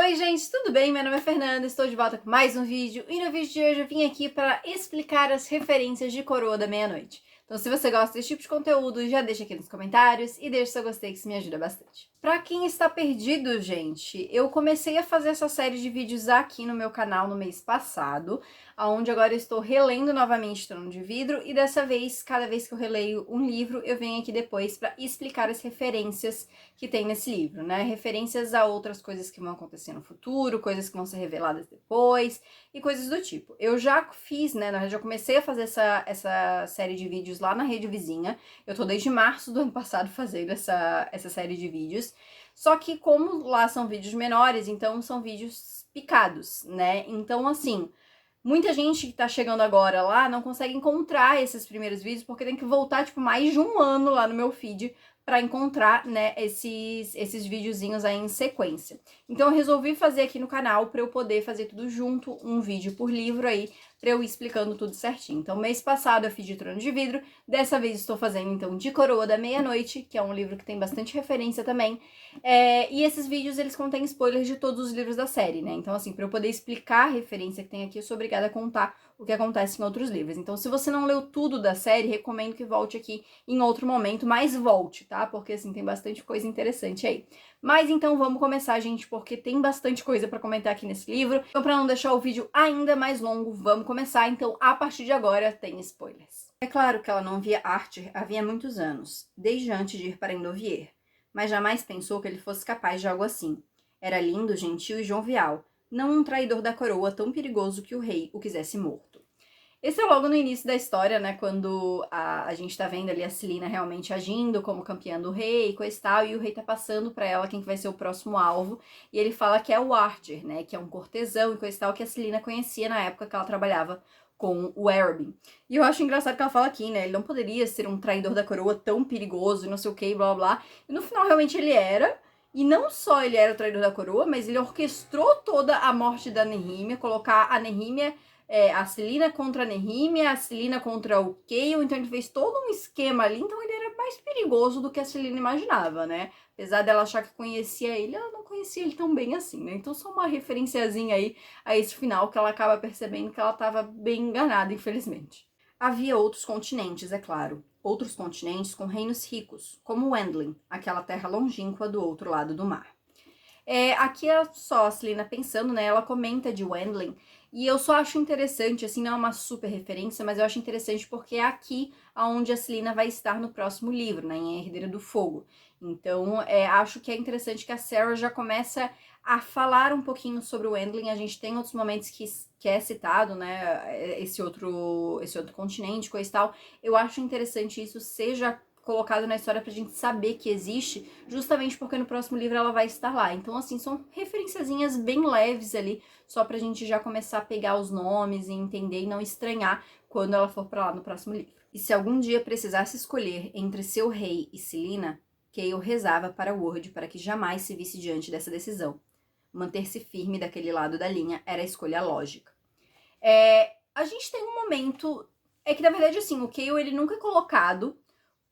Oi gente, tudo bem? Meu nome é Fernanda, estou de volta com mais um vídeo e no vídeo de hoje eu vim aqui para explicar as referências de Coroa da Meia-Noite. Então se você gosta desse tipo de conteúdo, já deixa aqui nos comentários e deixa seu gostei que isso me ajuda bastante. Pra quem está perdido, gente, eu comecei a fazer essa série de vídeos aqui no meu canal no mês passado, onde agora eu estou relendo novamente Trono de Vidro e dessa vez, cada vez que eu releio um livro, eu venho aqui depois para explicar as referências que tem nesse livro, né? Referências a outras coisas que vão acontecer no futuro, coisas que vão ser reveladas depois e coisas do tipo. Eu já fiz, né? Na verdade, eu comecei a fazer essa série de vídeos lá na Rede Vizinha. Eu tô desde março do ano passado fazendo essa série de vídeos. Só que como lá são vídeos menores, então são vídeos picados, né? Então, assim, muita gente que tá chegando agora lá não consegue encontrar esses primeiros vídeos porque tem que voltar, tipo, mais de um ano lá no meu feed para encontrar, né, esses videozinhos aí em sequência. Então eu resolvi fazer aqui no canal para eu poder fazer tudo junto, um vídeo por livro aí, para eu ir explicando tudo certinho. Então mês passado eu fiz de Trono de Vidro, dessa vez estou fazendo então de Coroa da Meia-Noite, que é um livro que tem bastante referência também. E esses vídeos eles contêm spoilers de todos os livros da série, né? Então assim, para eu poder explicar a referência que tem aqui, eu sou obrigada a contar o que acontece em outros livros. Então se você não leu tudo da série, recomendo que volte aqui em outro momento, mas volte, tá? Porque, assim, tem bastante coisa interessante aí. Mas, então, vamos começar, gente, porque tem bastante coisa pra comentar aqui nesse livro. Então, pra não deixar o vídeo ainda mais longo, vamos começar. Então, a partir de agora, tem spoilers. É claro que ela não via Arthur havia muitos anos, desde antes de ir para Endovier, mas jamais pensou que ele fosse capaz de algo assim. Era lindo, gentil e jovial, não um traidor da coroa tão perigoso que o rei o quisesse morto. Esse é logo no início da história, né, quando a gente tá vendo ali a Celina realmente agindo como campeã do rei e coisa e tal, e o rei tá passando pra ela quem que vai ser o próximo alvo, e ele fala que é o Arthur, né, que é um cortesão e coisa e tal, que a Celina conhecia na época que ela trabalhava com o Arobin. E eu acho engraçado que ela fala aqui, né, ele não poderia ser um traidor da coroa tão perigoso e não sei o que, e blá blá blá, e no final realmente ele era. E não só ele era o traidor da coroa, mas ele orquestrou toda a morte da Nehemia, colocar a Nehemia a Celina contra a Nehemia, a Celina contra o Chaol, então ele fez todo um esquema ali, então ele era mais perigoso do que a Celina imaginava, né? Apesar dela achar que conhecia ele, ela não conhecia ele tão bem assim, né? Então só uma referenciazinha aí a esse final que ela acaba percebendo que ela estava bem enganada, infelizmente. Havia outros continentes, é claro. Outros continentes com reinos ricos, como Wendling, aquela terra longínqua do outro lado do mar. Aqui é só a Celina pensando, né? Ela comenta de Wendling e eu só acho interessante, assim, não é uma super referência, mas eu acho interessante porque é aqui onde a Celina vai estar no próximo livro, né? Em A Herdeira do Fogo. Então, acho que é interessante que a Sarah já começa a falar um pouquinho sobre o Wendling. A gente tem outros momentos que é citado, né? Esse outro continente, coisa e tal. Eu acho interessante isso seja colocado na história pra gente saber que existe, justamente porque no próximo livro ela vai estar lá. Então, assim, são referenciazinhas bem leves ali, só pra gente já começar a pegar os nomes e entender e não estranhar quando ela for pra lá no próximo livro. E se algum dia precisasse escolher entre seu rei e Celina, Chaol rezava para Word para que jamais se visse diante dessa decisão. Manter-se firme daquele lado da linha era a escolha lógica. A gente tem um momento... É que, na verdade, assim, o Chaol, ele nunca é colocado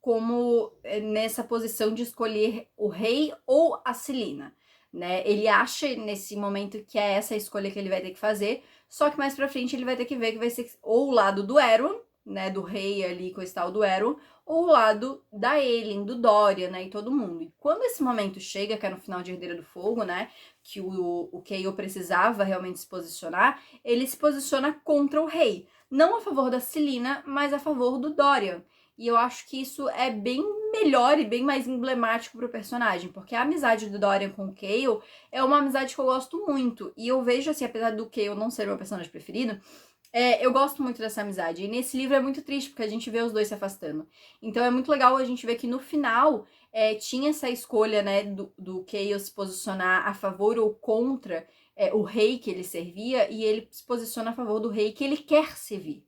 como nessa posição de escolher o rei ou a Celina, né? Ele acha nesse momento que é essa a escolha que ele vai ter que fazer, só que mais pra frente ele vai ter que ver que vai ser ou o lado do Erwin, né, do rei ali com esse tal do Erwin, ou o lado da Aelin, do Dorian, né, e todo mundo. E quando esse momento chega, que é no final de Herdeira do Fogo, né, que o Chaol precisava realmente se posicionar, ele se posiciona contra o rei. Não a favor da Celina, mas a favor do Dorian. E eu acho que isso é bem melhor e bem mais emblemático pro personagem, porque a amizade do Dorian com o Chaol é uma amizade que eu gosto muito. E eu vejo, assim, apesar do Chaol não ser meu personagem preferido, eu gosto muito dessa amizade. E nesse livro é muito triste, porque a gente vê os dois se afastando. Então é muito legal a gente ver que no final tinha essa escolha, né, do Chaol se posicionar a favor ou contra o rei que ele servia, e ele se posiciona a favor do rei que ele quer servir,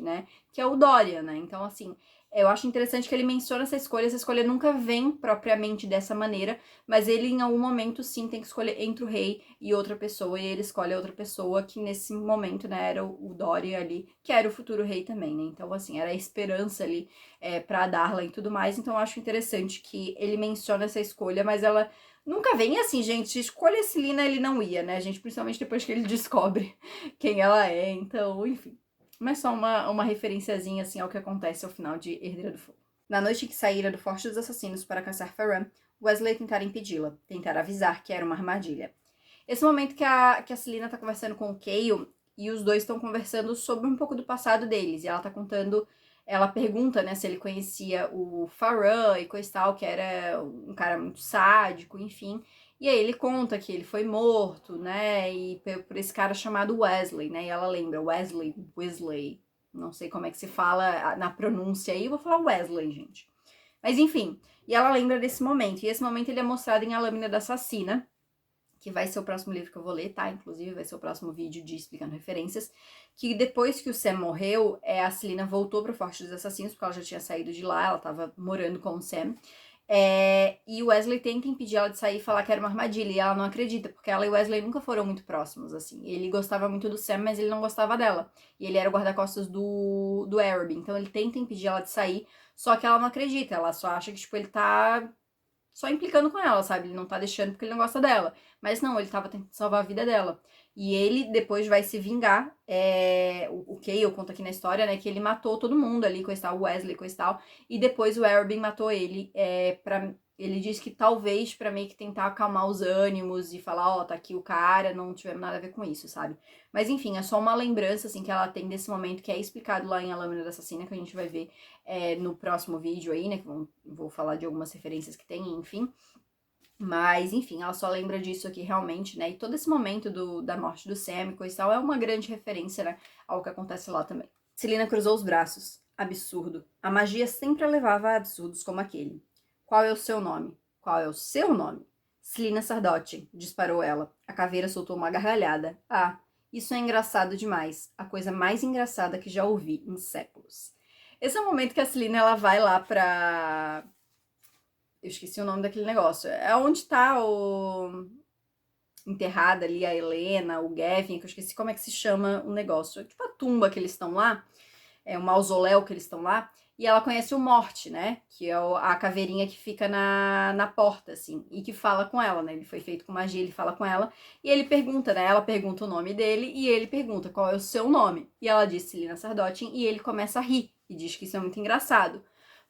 né, que é o Dorian, né. Então, assim, eu acho interessante que ele menciona essa escolha nunca vem propriamente dessa maneira, mas ele em algum momento sim tem que escolher entre o rei e outra pessoa, e ele escolhe a outra pessoa, que nesse momento, né, era o Dorian ali, que era o futuro rei também, né, então assim, era a esperança ali pra Darla e tudo mais, então eu acho interessante que ele menciona essa escolha, mas ela Nunca vem assim, gente, escolha a Celina, ele não ia, né, gente? Principalmente depois que ele descobre quem ela é, então, enfim. Mas só uma referenciazinha, assim, ao que acontece ao final de Herdeira do Fogo. Na noite que saíra do Forte dos Assassinos para caçar Ferran, Wesley tentara impedi-la, tentara avisar que era uma armadilha. Esse momento que a Celina tá conversando com o Kael, e os dois estão conversando sobre um pouco do passado deles, e ela tá contando, ela pergunta, né, se ele conhecia o Ferran e coisa e tal, que era um cara muito sádico, enfim, e aí ele conta que ele foi morto, né, e por esse cara chamado Wesley, né, e ela lembra, Wesley, não sei como é que se fala na pronúncia aí, eu vou falar Wesley, gente. Mas enfim, e ela lembra desse momento, e esse momento ele é mostrado em A Lâmina da Assassina, que vai ser o próximo livro que eu vou ler, tá? Inclusive vai ser o próximo vídeo de explicando referências, que depois que o Sam morreu, a Celina voltou pro Forte dos Assassinos, porque ela já tinha saído de lá, ela tava morando com o Sam, e o Wesley tenta impedir ela de sair e falar que era uma armadilha, e ela não acredita, porque ela e o Wesley nunca foram muito próximos, assim. Ele gostava muito do Sam, mas ele não gostava dela. E ele era o guarda-costas do Araby, então ele tenta impedir ela de sair, só que ela não acredita, ela só acha que, tipo, ele tá só implicando com ela, sabe? Ele não tá deixando porque ele não gosta dela. Mas não, ele tava tentando salvar a vida dela. E ele depois vai se vingar. O Kael conta aqui na história, né? Que ele matou todo mundo ali, coisa tal, o Wesley, coisa tal. E depois o Arobin matou ele. Ele disse que talvez pra meio que tentar acalmar os ânimos e falar, ó, tá aqui o cara, não tivemos nada a ver com isso, sabe? Mas enfim, é só uma lembrança, assim, que ela tem desse momento que é explicado lá em A Lâmina da Assassina, que a gente vai ver no próximo vídeo aí, né? Que vou falar de algumas referências que tem, enfim. Mas, enfim, ela só lembra disso aqui realmente, né? E todo esse momento da morte do Sam e coisa e tal é uma grande referência, né? Ao que acontece lá também. Celina cruzou os braços. Absurdo. A magia sempre a levava a absurdos como aquele. Qual é o seu nome? Qual é o seu nome? Celina Sardotti, disparou ela. A caveira soltou uma gargalhada. Ah, isso é engraçado demais. A coisa mais engraçada que já ouvi em séculos. Esse é o momento que a Celina, ela vai lá pra... Eu esqueci o nome daquele negócio. É onde tá enterrada ali a Helena, o Gavin, que eu esqueci como é que se chama o negócio. É tipo a tumba que eles estão lá, o mausoléu que eles estão lá, e ela conhece o Morte, né? Que é a caveirinha que fica na porta, assim, e que fala com ela, né? Ele foi feito com magia, ele fala com ela, e ele pergunta, né? Ela pergunta o nome dele, e ele pergunta qual é o seu nome. E ela diz Celina Sardotin, e ele começa a rir, e diz que isso é muito engraçado.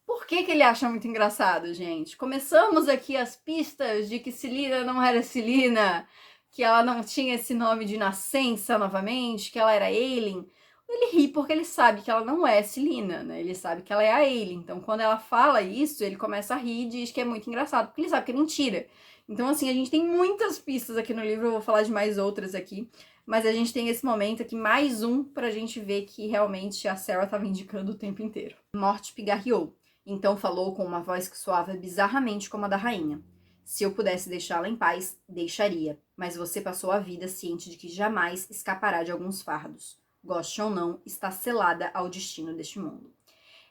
Por que ele acha muito engraçado, gente? Começamos aqui as pistas de que Celina não era Celina, que ela não tinha esse nome de nascença novamente, que ela era Ailyn. Ele ri porque ele sabe que ela não é Celina, né? Ele sabe que ela é a Ailyn. Então, quando ela fala isso, ele começa a rir e diz que é muito engraçado, porque ele sabe que é mentira. Então, assim, a gente tem muitas pistas aqui no livro, eu vou falar de mais outras aqui. Mas a gente tem esse momento aqui, mais um, pra gente ver que realmente a Sarah estava indicando o tempo inteiro. Morte pigarreou. Então falou com uma voz que soava bizarramente como a da rainha. Se eu pudesse deixá-la em paz, deixaria. Mas você passou a vida ciente de que jamais escapará de alguns fardos. Goste ou não, está selada ao destino deste mundo.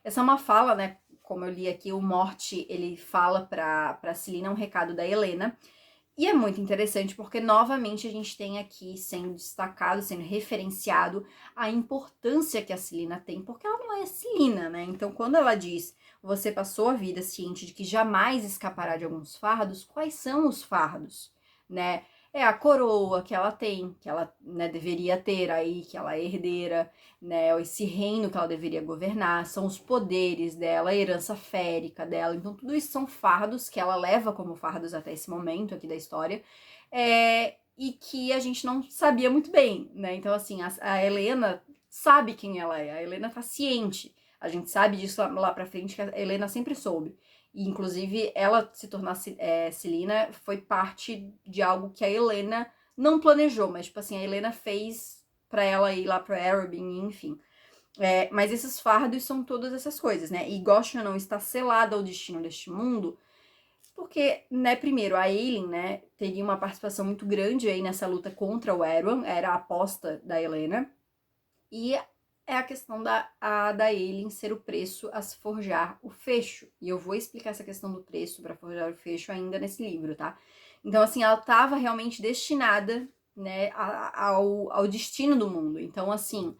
Essa é uma fala, né? Como eu li aqui, o Morte, ele fala pra Celina um recado da Helena. E é muito interessante porque, novamente, a gente tem aqui sendo destacado, sendo referenciado a importância que a Celina tem, porque ela não é Celina, né? Então, quando ela diz, você passou a vida ciente de que jamais escapará de alguns fardos, quais são os fardos, né? É a coroa que ela tem, que ela, né, deveria ter aí, que ela é herdeira, né? Esse reino que ela deveria governar, são os poderes dela, a herança férica dela. Então, tudo isso são fardos que ela leva como fardos até esse momento aqui da história, e que a gente não sabia muito bem, né? Então, assim, a Helena sabe quem ela é, a Helena tá ciente. A gente sabe disso lá pra frente, que a Helena sempre soube. E, inclusive, ela se tornar Celina foi parte de algo que a Helena não planejou, mas, tipo assim, a Helena fez pra ela ir lá pro Arobin, enfim. Mas esses fardos são todas essas coisas, né? E goste ou não, está selada ao destino deste mundo, porque, né, primeiro, a Ailyn, né, teria uma participação muito grande aí nessa luta contra o Erwan, era a aposta da Helena, e é a questão da Ailyn ser o preço a se forjar o fecho. E eu vou explicar essa questão do preço para forjar o fecho ainda nesse livro, tá? Então, assim, ela estava realmente destinada, né, ao destino do mundo. Então, assim,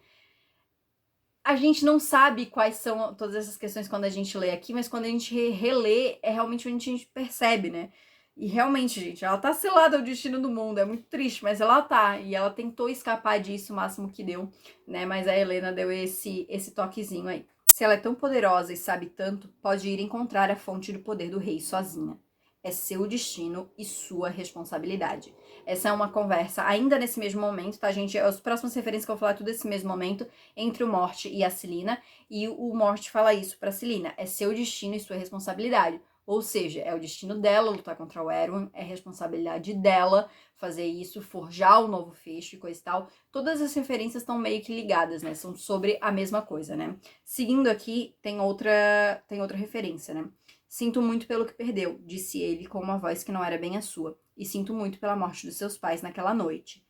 a gente não sabe quais são todas essas questões quando a gente lê aqui, mas quando a gente relê, é realmente onde a gente percebe, né? E realmente, gente, ela tá selada ao destino do mundo, é muito triste, mas ela tá, e ela tentou escapar disso o máximo que deu, né, mas a Helena deu esse toquezinho aí. Se ela é tão poderosa e sabe tanto, pode ir encontrar a fonte do poder do rei sozinha. É seu destino e sua responsabilidade. Essa é uma conversa ainda nesse mesmo momento, tá, gente? As próximas referências que eu vou falar é tudo nesse mesmo momento, entre o Morte e a Celina, e o Morte fala isso pra Celina, é seu destino e sua responsabilidade. Ou seja, é o destino dela lutar contra o Erwin, é responsabilidade dela fazer isso, forjar o novo fecho e coisa e tal. Todas as referências estão meio que ligadas, né? São sobre a mesma coisa, né? Seguindo aqui, tem outra referência, né? Sinto muito pelo que perdeu, disse ele com uma voz que não era bem a sua. E sinto muito pela morte dos seus pais naquela noite.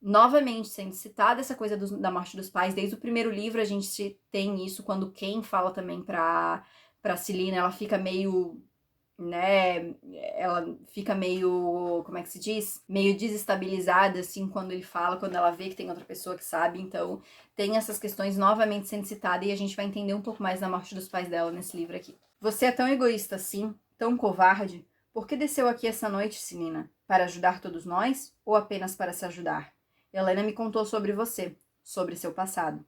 Novamente sendo citada essa coisa da morte dos pais. Desde o primeiro livro a gente tem isso, quando Ken fala também pra Celina, ela fica meio, né, ela fica meio, como é que se diz? Meio desestabilizada, assim, quando ele fala, quando ela vê que tem outra pessoa que sabe. Então, tem essas questões novamente sendo citadas e a gente vai entender um pouco mais da morte dos pais dela nesse livro aqui. Você é tão egoísta assim, tão covarde? Por que desceu aqui essa noite, Celina? Para ajudar todos nós ou apenas para se ajudar? Helena me contou sobre você, sobre seu passado.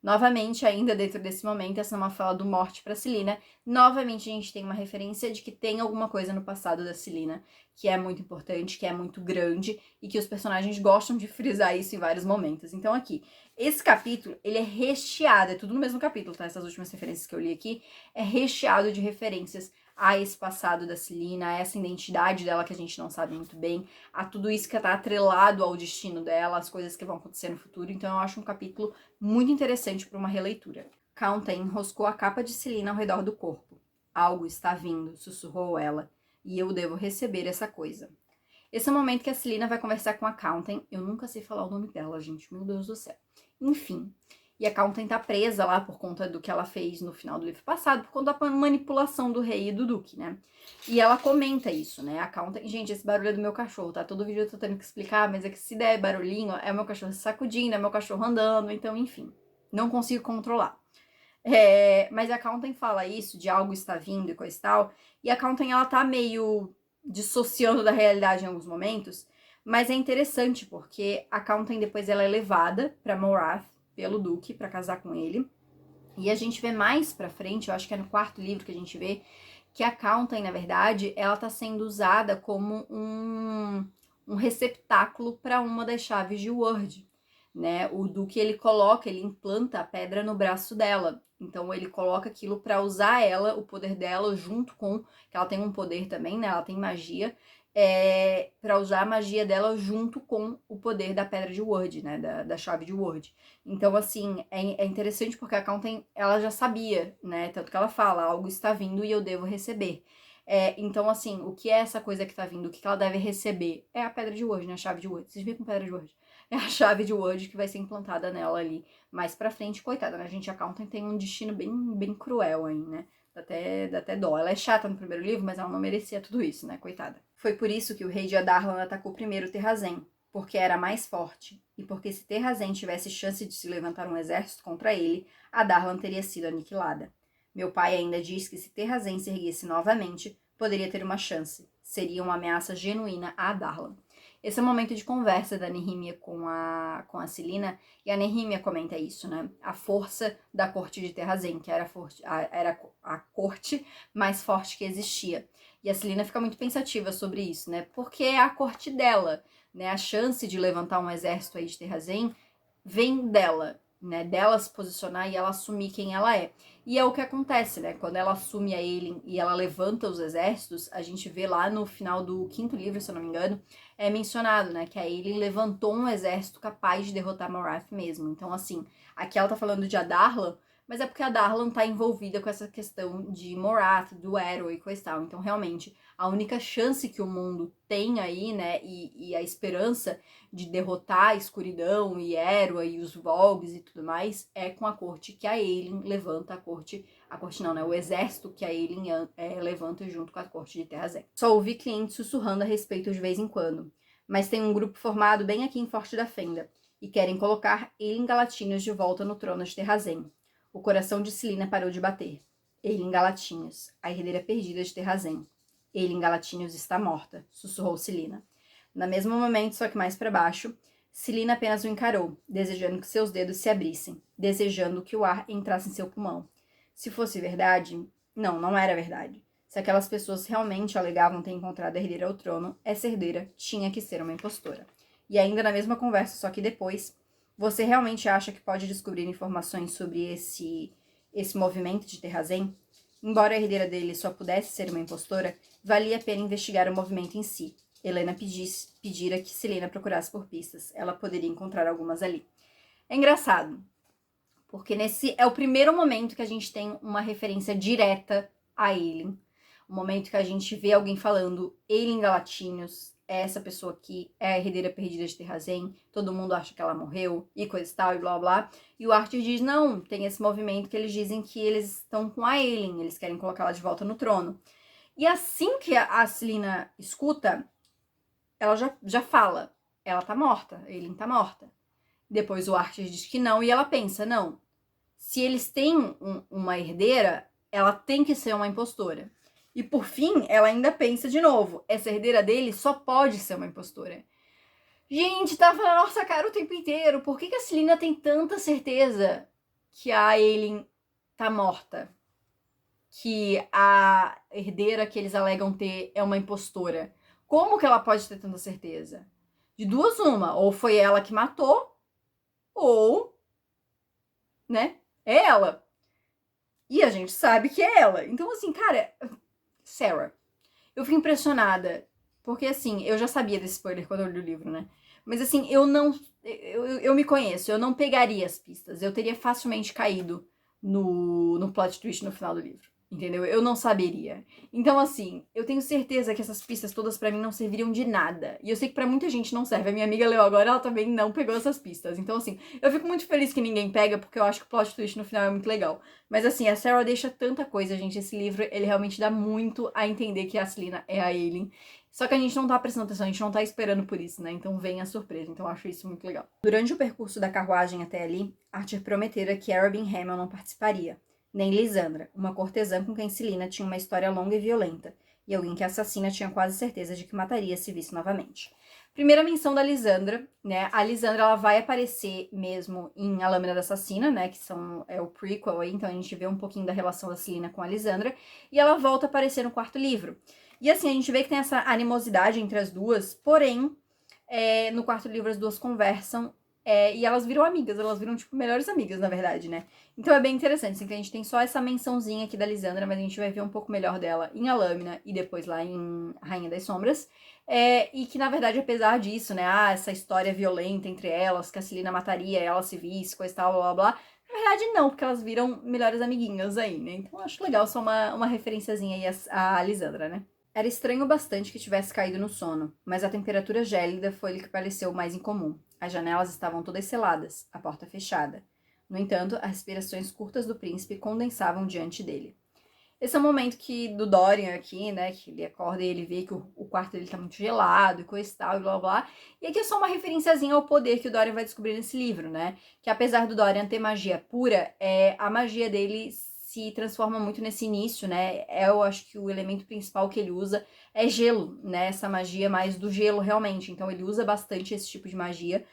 Novamente, ainda dentro desse momento, essa é uma fala do Morte para Celina. Novamente, a gente tem uma referência de que tem alguma coisa no passado da Celina que é muito importante, que é muito grande e que os personagens gostam de frisar isso em vários momentos. Então, aqui, esse capítulo, ele é recheado, é tudo no mesmo capítulo, tá? Essas últimas referências que eu li aqui, é recheado de referências a esse passado da Celina, a essa identidade dela que a gente não sabe muito bem, a tudo isso que tá atrelado ao destino dela, as coisas que vão acontecer no futuro. Então, eu acho um capítulo muito interessante para uma releitura. Kaunten enroscou a capa de Celina ao redor do corpo. Algo está vindo, sussurrou ela, e eu devo receber essa coisa. Esse é o momento que a Celina vai conversar com a Kaunten. Eu nunca sei falar o nome dela, gente, meu Deus do céu. Enfim, e a Kaunten tá presa lá por conta do que ela fez no final do livro passado, por conta da manipulação do rei e do duque, né? E ela comenta isso, né? A Kaunten... Gente, esse barulho é do meu cachorro, tá? Todo vídeo eu tô tendo que explicar, mas é que se der barulhinho, é o meu cachorro se sacudindo, é o meu cachorro andando, então, enfim. Não consigo controlar. Mas a Kaunten fala isso, de algo está vindo e coisa e tal, e a Kaunten, ela tá meio dissociando da realidade em alguns momentos, mas é interessante porque a Kaunten depois ela é levada pra Morath pelo Duque pra casar com ele, e a gente vê mais pra frente, eu acho que é no quarto livro que a gente vê, que a Kaunten, na verdade, ela tá sendo usada como um receptáculo para uma das chaves de Word, né? O Duque, ele implanta a pedra no braço dela. Então ele coloca aquilo para usar ela, o poder dela, junto com que ela tem um poder também, né? Ela tem magia, para usar a magia dela junto com o poder da pedra de Word, né? Da chave de Word. Então, assim, é interessante porque a Kaunten, ela já sabia, né? Tanto que ela fala, algo está vindo e eu devo receber. Então, assim, o que é essa coisa que tá vindo? O que ela deve receber? É a pedra de Word, né? A chave de Word. Vocês viram com pedra de Word? É a chave de Word que vai ser implantada nela ali mais pra frente. Coitada, né? A gente, a Kaunten tem um destino bem, bem cruel aí, né? Dá até dó. Ela é chata no primeiro livro, mas ela não merecia tudo isso, né? Coitada. Foi por isso que o rei de Adarlan atacou primeiro Terrazen, porque era mais forte, e porque se Terrazen tivesse chance de se levantar um exército contra ele, Adarlan teria sido aniquilada. Meu pai ainda diz que se Terrazen se erguesse novamente, poderia ter uma chance. Seria uma ameaça genuína a Adarlan. Esse é o momento de conversa da Nehemia com a Celina, e a Nehemia comenta isso, né? A força da corte de Terrazen, que era a corte mais forte que existia. E a Celina fica muito pensativa sobre isso, né? Porque é a corte dela, né? A chance de levantar um exército aí de Terrazen vem dela, né? Dela se posicionar e ela assumir quem ela é. E é o que acontece, né? Quando ela assume a Aelin e ela levanta os exércitos, a gente vê lá no final do quinto livro, se eu não me engano, é mencionado, né? Que a Aelin levantou um exército capaz de derrotar Morath mesmo. Então, assim, aqui ela tá falando de Adarlan, mas é porque a Darlan tá envolvida com essa questão de Morath, do Éroe e coisa e tal. Então, realmente, a única chance que o mundo tem aí, né, e a esperança de derrotar a escuridão e Éroe e os Volgs e tudo mais, é com a corte que a Aelin levanta, a corte não, né, o exército que a Aelin levanta junto com a corte de Terrazen. Só ouvi clientes sussurrando a respeito de vez em quando, mas tem um grupo formado bem aqui em Forte da Fenda, e querem colocar Aelin Galatinhos de volta no trono de Terrazen. O coração de Celina parou de bater. Aelin Galatinhos, a herdeira perdida de Terrazen. Aelin Galatinius está morta, sussurrou Celina. No mesmo momento, só que mais para baixo, Celina apenas o encarou, desejando que seus dedos se abrissem, desejando que o ar entrasse em seu pulmão. Se fosse verdade... Não era verdade. Se aquelas pessoas realmente alegavam ter encontrado a herdeira ao trono, essa herdeira tinha que ser uma impostora. E ainda na mesma conversa, só que depois, você realmente acha que pode descobrir informações sobre esse movimento de Terrazen? Embora a herdeira dele só pudesse ser uma impostora, valia a pena investigar o movimento em si. Helena pedira que Celina procurasse por pistas. Ela poderia encontrar algumas ali. É engraçado, porque nesse é o primeiro momento que a gente tem uma referência direta a Aelin. O momento que a gente vê alguém falando Aelin Galatinius, é essa pessoa aqui, é a herdeira perdida de Terrazen, todo mundo acha que ela morreu, e coisa e tal, e blá blá. E o Arthur diz, não, tem esse movimento que eles dizem que eles estão com a Aelin, eles querem colocá-la de volta no trono. E assim que a Celina escuta, ela já fala, ela tá morta, a Aelin tá morta. Depois o Arthur diz que não, e ela pensa, não, se eles têm uma herdeira, ela tem que ser uma impostora. E por fim, ela ainda pensa de novo, essa herdeira dele só pode ser uma impostora. Gente, tava na nossa cara o tempo inteiro. Por que a Celina tem tanta certeza que a Aelin tá morta? Que a herdeira que eles alegam ter é uma impostora? Como que ela pode ter tanta certeza? De duas uma, ou foi ela que matou, ou, né, é ela. E a gente sabe que é ela. Então, assim, cara, Sarah, eu fico impressionada. Porque, assim, eu já sabia desse spoiler quando eu li o livro, né? Mas, assim, eu não... Eu me conheço, eu não pegaria as pistas. Eu teria facilmente caído no plot twist no final do livro. Entendeu? Eu não saberia. Então, assim, eu tenho certeza que essas pistas todas pra mim não serviriam de nada. E eu sei que pra muita gente não serve. A minha amiga leu agora, ela também não pegou essas pistas. Então, assim, eu fico muito feliz que ninguém pega, porque eu acho que o plot twist no final é muito legal. Mas, assim, a Sarah deixa tanta coisa, gente. Esse livro, ele realmente dá muito a entender que a Celina é a Aelin. Só que a gente não tá prestando atenção, a gente não tá esperando por isso, né? Então vem a surpresa. Então eu acho isso muito legal. Durante o percurso da carruagem até ali, Arthur prometera que Arobin Hamel não participaria. Nem Lisandra, uma cortesã com quem Celina tinha uma história longa e violenta, e alguém que a assassina tinha quase certeza de que mataria se visse novamente. Primeira menção da Lisandra, né? A Lisandra, ela vai aparecer mesmo em A Lâmina da Assassina, né? Que é o prequel aí, então a gente vê um pouquinho da relação da Celina com a Lisandra, e ela volta a aparecer no quarto livro. E assim, a gente vê que tem essa animosidade entre as duas, porém, no quarto livro as duas conversam e elas viram amigas, elas viram, tipo, melhores amigas, na verdade, né? Então é bem interessante, assim, que a gente tem só essa mençãozinha aqui da Lisandra, mas a gente vai ver um pouco melhor dela em A Lâmina e depois lá em Rainha das Sombras. E que, na verdade, apesar disso, né, essa história violenta entre elas, que a Celina mataria ela se visse, coisa e tal, blá, blá, blá. Na verdade, não, porque elas viram melhores amiguinhas aí, né? Então eu acho legal só uma referenciazinha aí a Lisandra, né? Era estranho bastante que tivesse caído no sono, mas a temperatura gélida foi lhe que pareceu mais incomum. As janelas estavam todas seladas, a porta fechada. No entanto, as respirações curtas do príncipe condensavam diante dele. Esse é o momento do Dorian aqui, né, que ele acorda e ele vê que o quarto dele tá muito gelado e coisa e tal, e blá blá. E aqui é só uma referenciazinha ao poder que o Dorian vai descobrir nesse livro, né, que apesar do Dorian ter magia pura, a magia dele se transforma muito nesse início, né, eu acho que o elemento principal que ele usa é gelo, né, essa magia mais do gelo realmente, então ele usa bastante esse tipo de magia,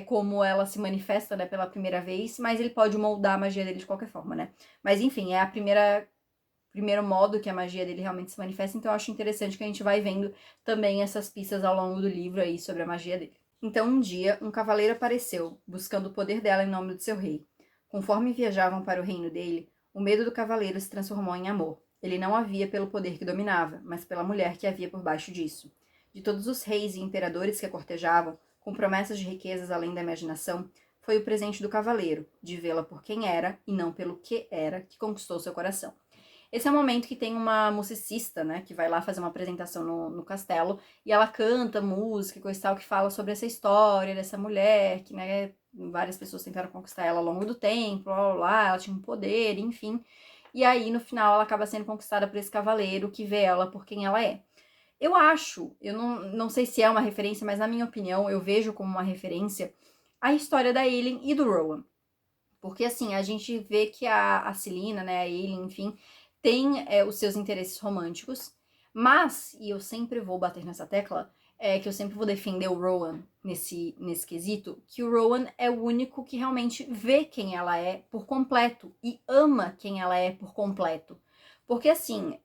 como ela se manifesta, né, pela primeira vez, mas ele pode moldar a magia dele de qualquer forma, né, mas enfim, é a primeiro modo que a magia dele realmente se manifesta, então eu acho interessante que a gente vai vendo também essas pistas ao longo do livro aí sobre a magia dele. Então um dia, um cavaleiro apareceu, buscando o poder dela em nome do seu rei. Conforme viajavam para o reino dele, o medo do cavaleiro se transformou em amor. Ele não a via pelo poder que dominava, mas pela mulher que havia por baixo disso. De todos os reis e imperadores que a cortejavam, com promessas de riquezas além da imaginação, foi o presente do cavaleiro, de vê-la por quem era e não pelo que era, que conquistou seu coração. Esse é o momento que tem uma musicista, né, que vai lá fazer uma apresentação no castelo, e ela canta música e coisa e tal, que fala sobre essa história dessa mulher, que, né, várias pessoas tentaram conquistar ela ao longo do tempo, blá, blá, blá, ela tinha um poder, enfim. E aí, no final, ela acaba sendo conquistada por esse cavaleiro que vê ela por quem ela é. Eu não sei se é uma referência, mas na minha opinião, eu vejo como uma referência a história da Aelin e do Rowan. Porque, assim, a gente vê que a Celina, né, a Aelin, enfim, tem os seus interesses românticos, Mas, e eu sempre vou bater nessa tecla, que eu sempre vou defender o Rowan nesse quesito, que o Rowan é o único que realmente vê quem ela é por completo e ama quem ela é por completo. Porque assim,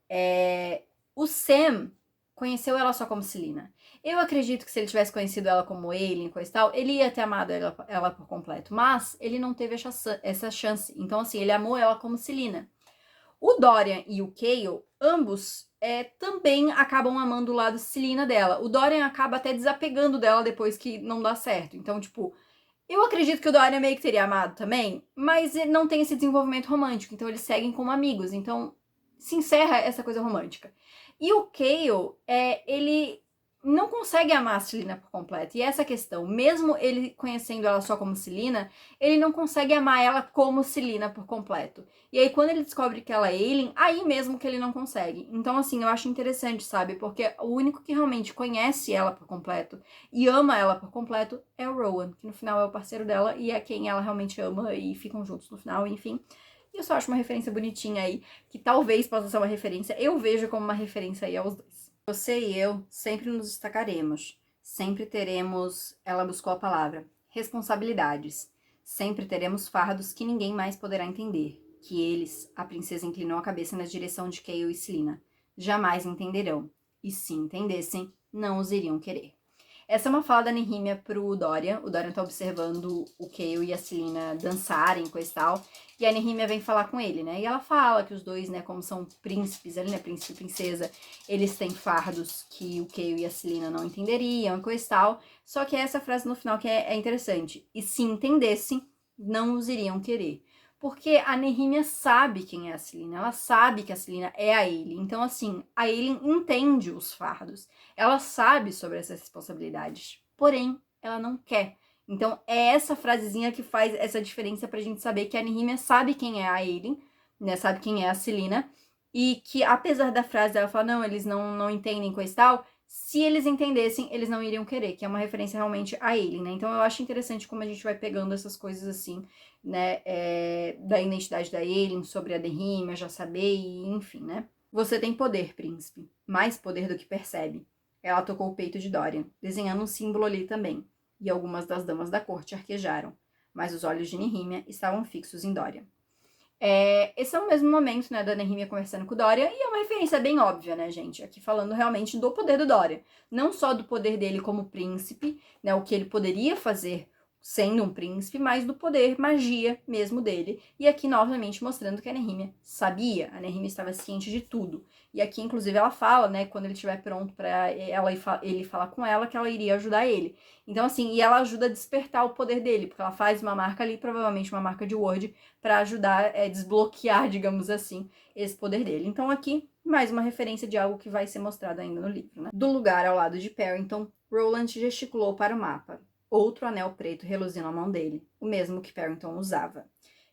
o Sam conheceu ela só como Selina. Eu acredito que se ele tivesse conhecido ela como Aelin, coisa e tal, ele ia ter amado ela por completo. Mas ele não teve essa chance. Então, assim, ele amou ela como Selina. O Dorian e o Cale, ambos também acabam amando o lado Selina dela. O Dorian acaba até desapegando dela depois que não dá certo. Então, tipo, eu acredito que o Dorian meio que teria amado também, mas ele não tem esse desenvolvimento romântico. Então, eles seguem como amigos. Então, se encerra essa coisa romântica. E o Cale, ele não consegue amar a Selina por completo. E essa questão, mesmo ele conhecendo ela só como Selina, ele não consegue amar ela como Selina por completo. E aí, quando ele descobre que ela é Aelin, aí mesmo que ele não consegue. Então, assim, eu acho interessante, sabe? Porque o único que realmente conhece ela por completo e ama ela por completo é o Rowan, que no final é o parceiro dela e é quem ela realmente ama e ficam juntos no final, enfim. E eu só acho uma referência bonitinha aí, que talvez possa ser uma referência, eu vejo como uma referência aí aos dois. Você e eu sempre nos destacaremos, sempre teremos, ela buscou a palavra, responsabilidades. Sempre teremos fardos que ninguém mais poderá entender, que eles, a princesa inclinou a cabeça na direção de Cale e Selina, jamais entenderão, e se entendessem, não os iriam querer. Essa é uma fala da Nehemia pro Dorian. O Dorian tá observando o Cale e a Selina dançarem, coisa e tal. E a Nehemia vem falar com ele, né? E ela fala que os dois, né, como são príncipes ali, né, príncipe e princesa, eles têm fardos que o Cale e a Selina não entenderiam, coisa e tal. Só que essa frase no final que é interessante. E se entendessem, não os iriam querer. Porque a Nehemia sabe quem é a Selina, ela sabe que a Selina é a Aelin. Então, assim, a Aelin entende os fardos. Ela sabe sobre essas responsabilidades, porém, ela não quer. Então, é essa frasezinha que faz essa diferença pra gente saber que a Nehemia sabe quem é a Aelin, né? Sabe quem é a Selina. E que, apesar da frase ela falar, não, eles não entendem coisa e tal, se eles entendessem, eles não iriam querer, que é uma referência realmente a Aelin, né? Então, eu acho interessante como a gente vai pegando essas coisas assim, né? Da identidade da Aelin, sobre a Nehemia, já saber, e enfim, né? Você tem poder, príncipe. Mais poder do que percebe. Ela tocou o peito de Dorian, desenhando um símbolo ali também, e algumas das damas da corte arquejaram, mas os olhos de Nehemia estavam fixos em Dorian. Esse é o mesmo momento, né, da Nehemia conversando com o Dorian, e é uma referência bem óbvia, né, gente? Aqui falando realmente do poder do Dorian. Não só do poder dele como príncipe, né, o que ele poderia fazer sendo um príncipe, mas do poder magia mesmo dele. E aqui novamente mostrando que a Nehemia sabia, a Nehemia estava ciente de tudo. E aqui inclusive ela fala, né, quando ele estiver pronto para ele falar com ela, que ela iria ajudar ele. Então assim, e ela ajuda a despertar o poder dele, porque ela faz uma marca ali, provavelmente uma marca de Word, para ajudar a desbloquear, digamos assim, esse poder dele. Então aqui mais uma referência de algo que vai ser mostrado ainda no livro, né? Do lugar ao lado de Perrington, Roland gesticulou para o mapa. Outro anel preto reluziu na mão dele, o mesmo que Perrington usava.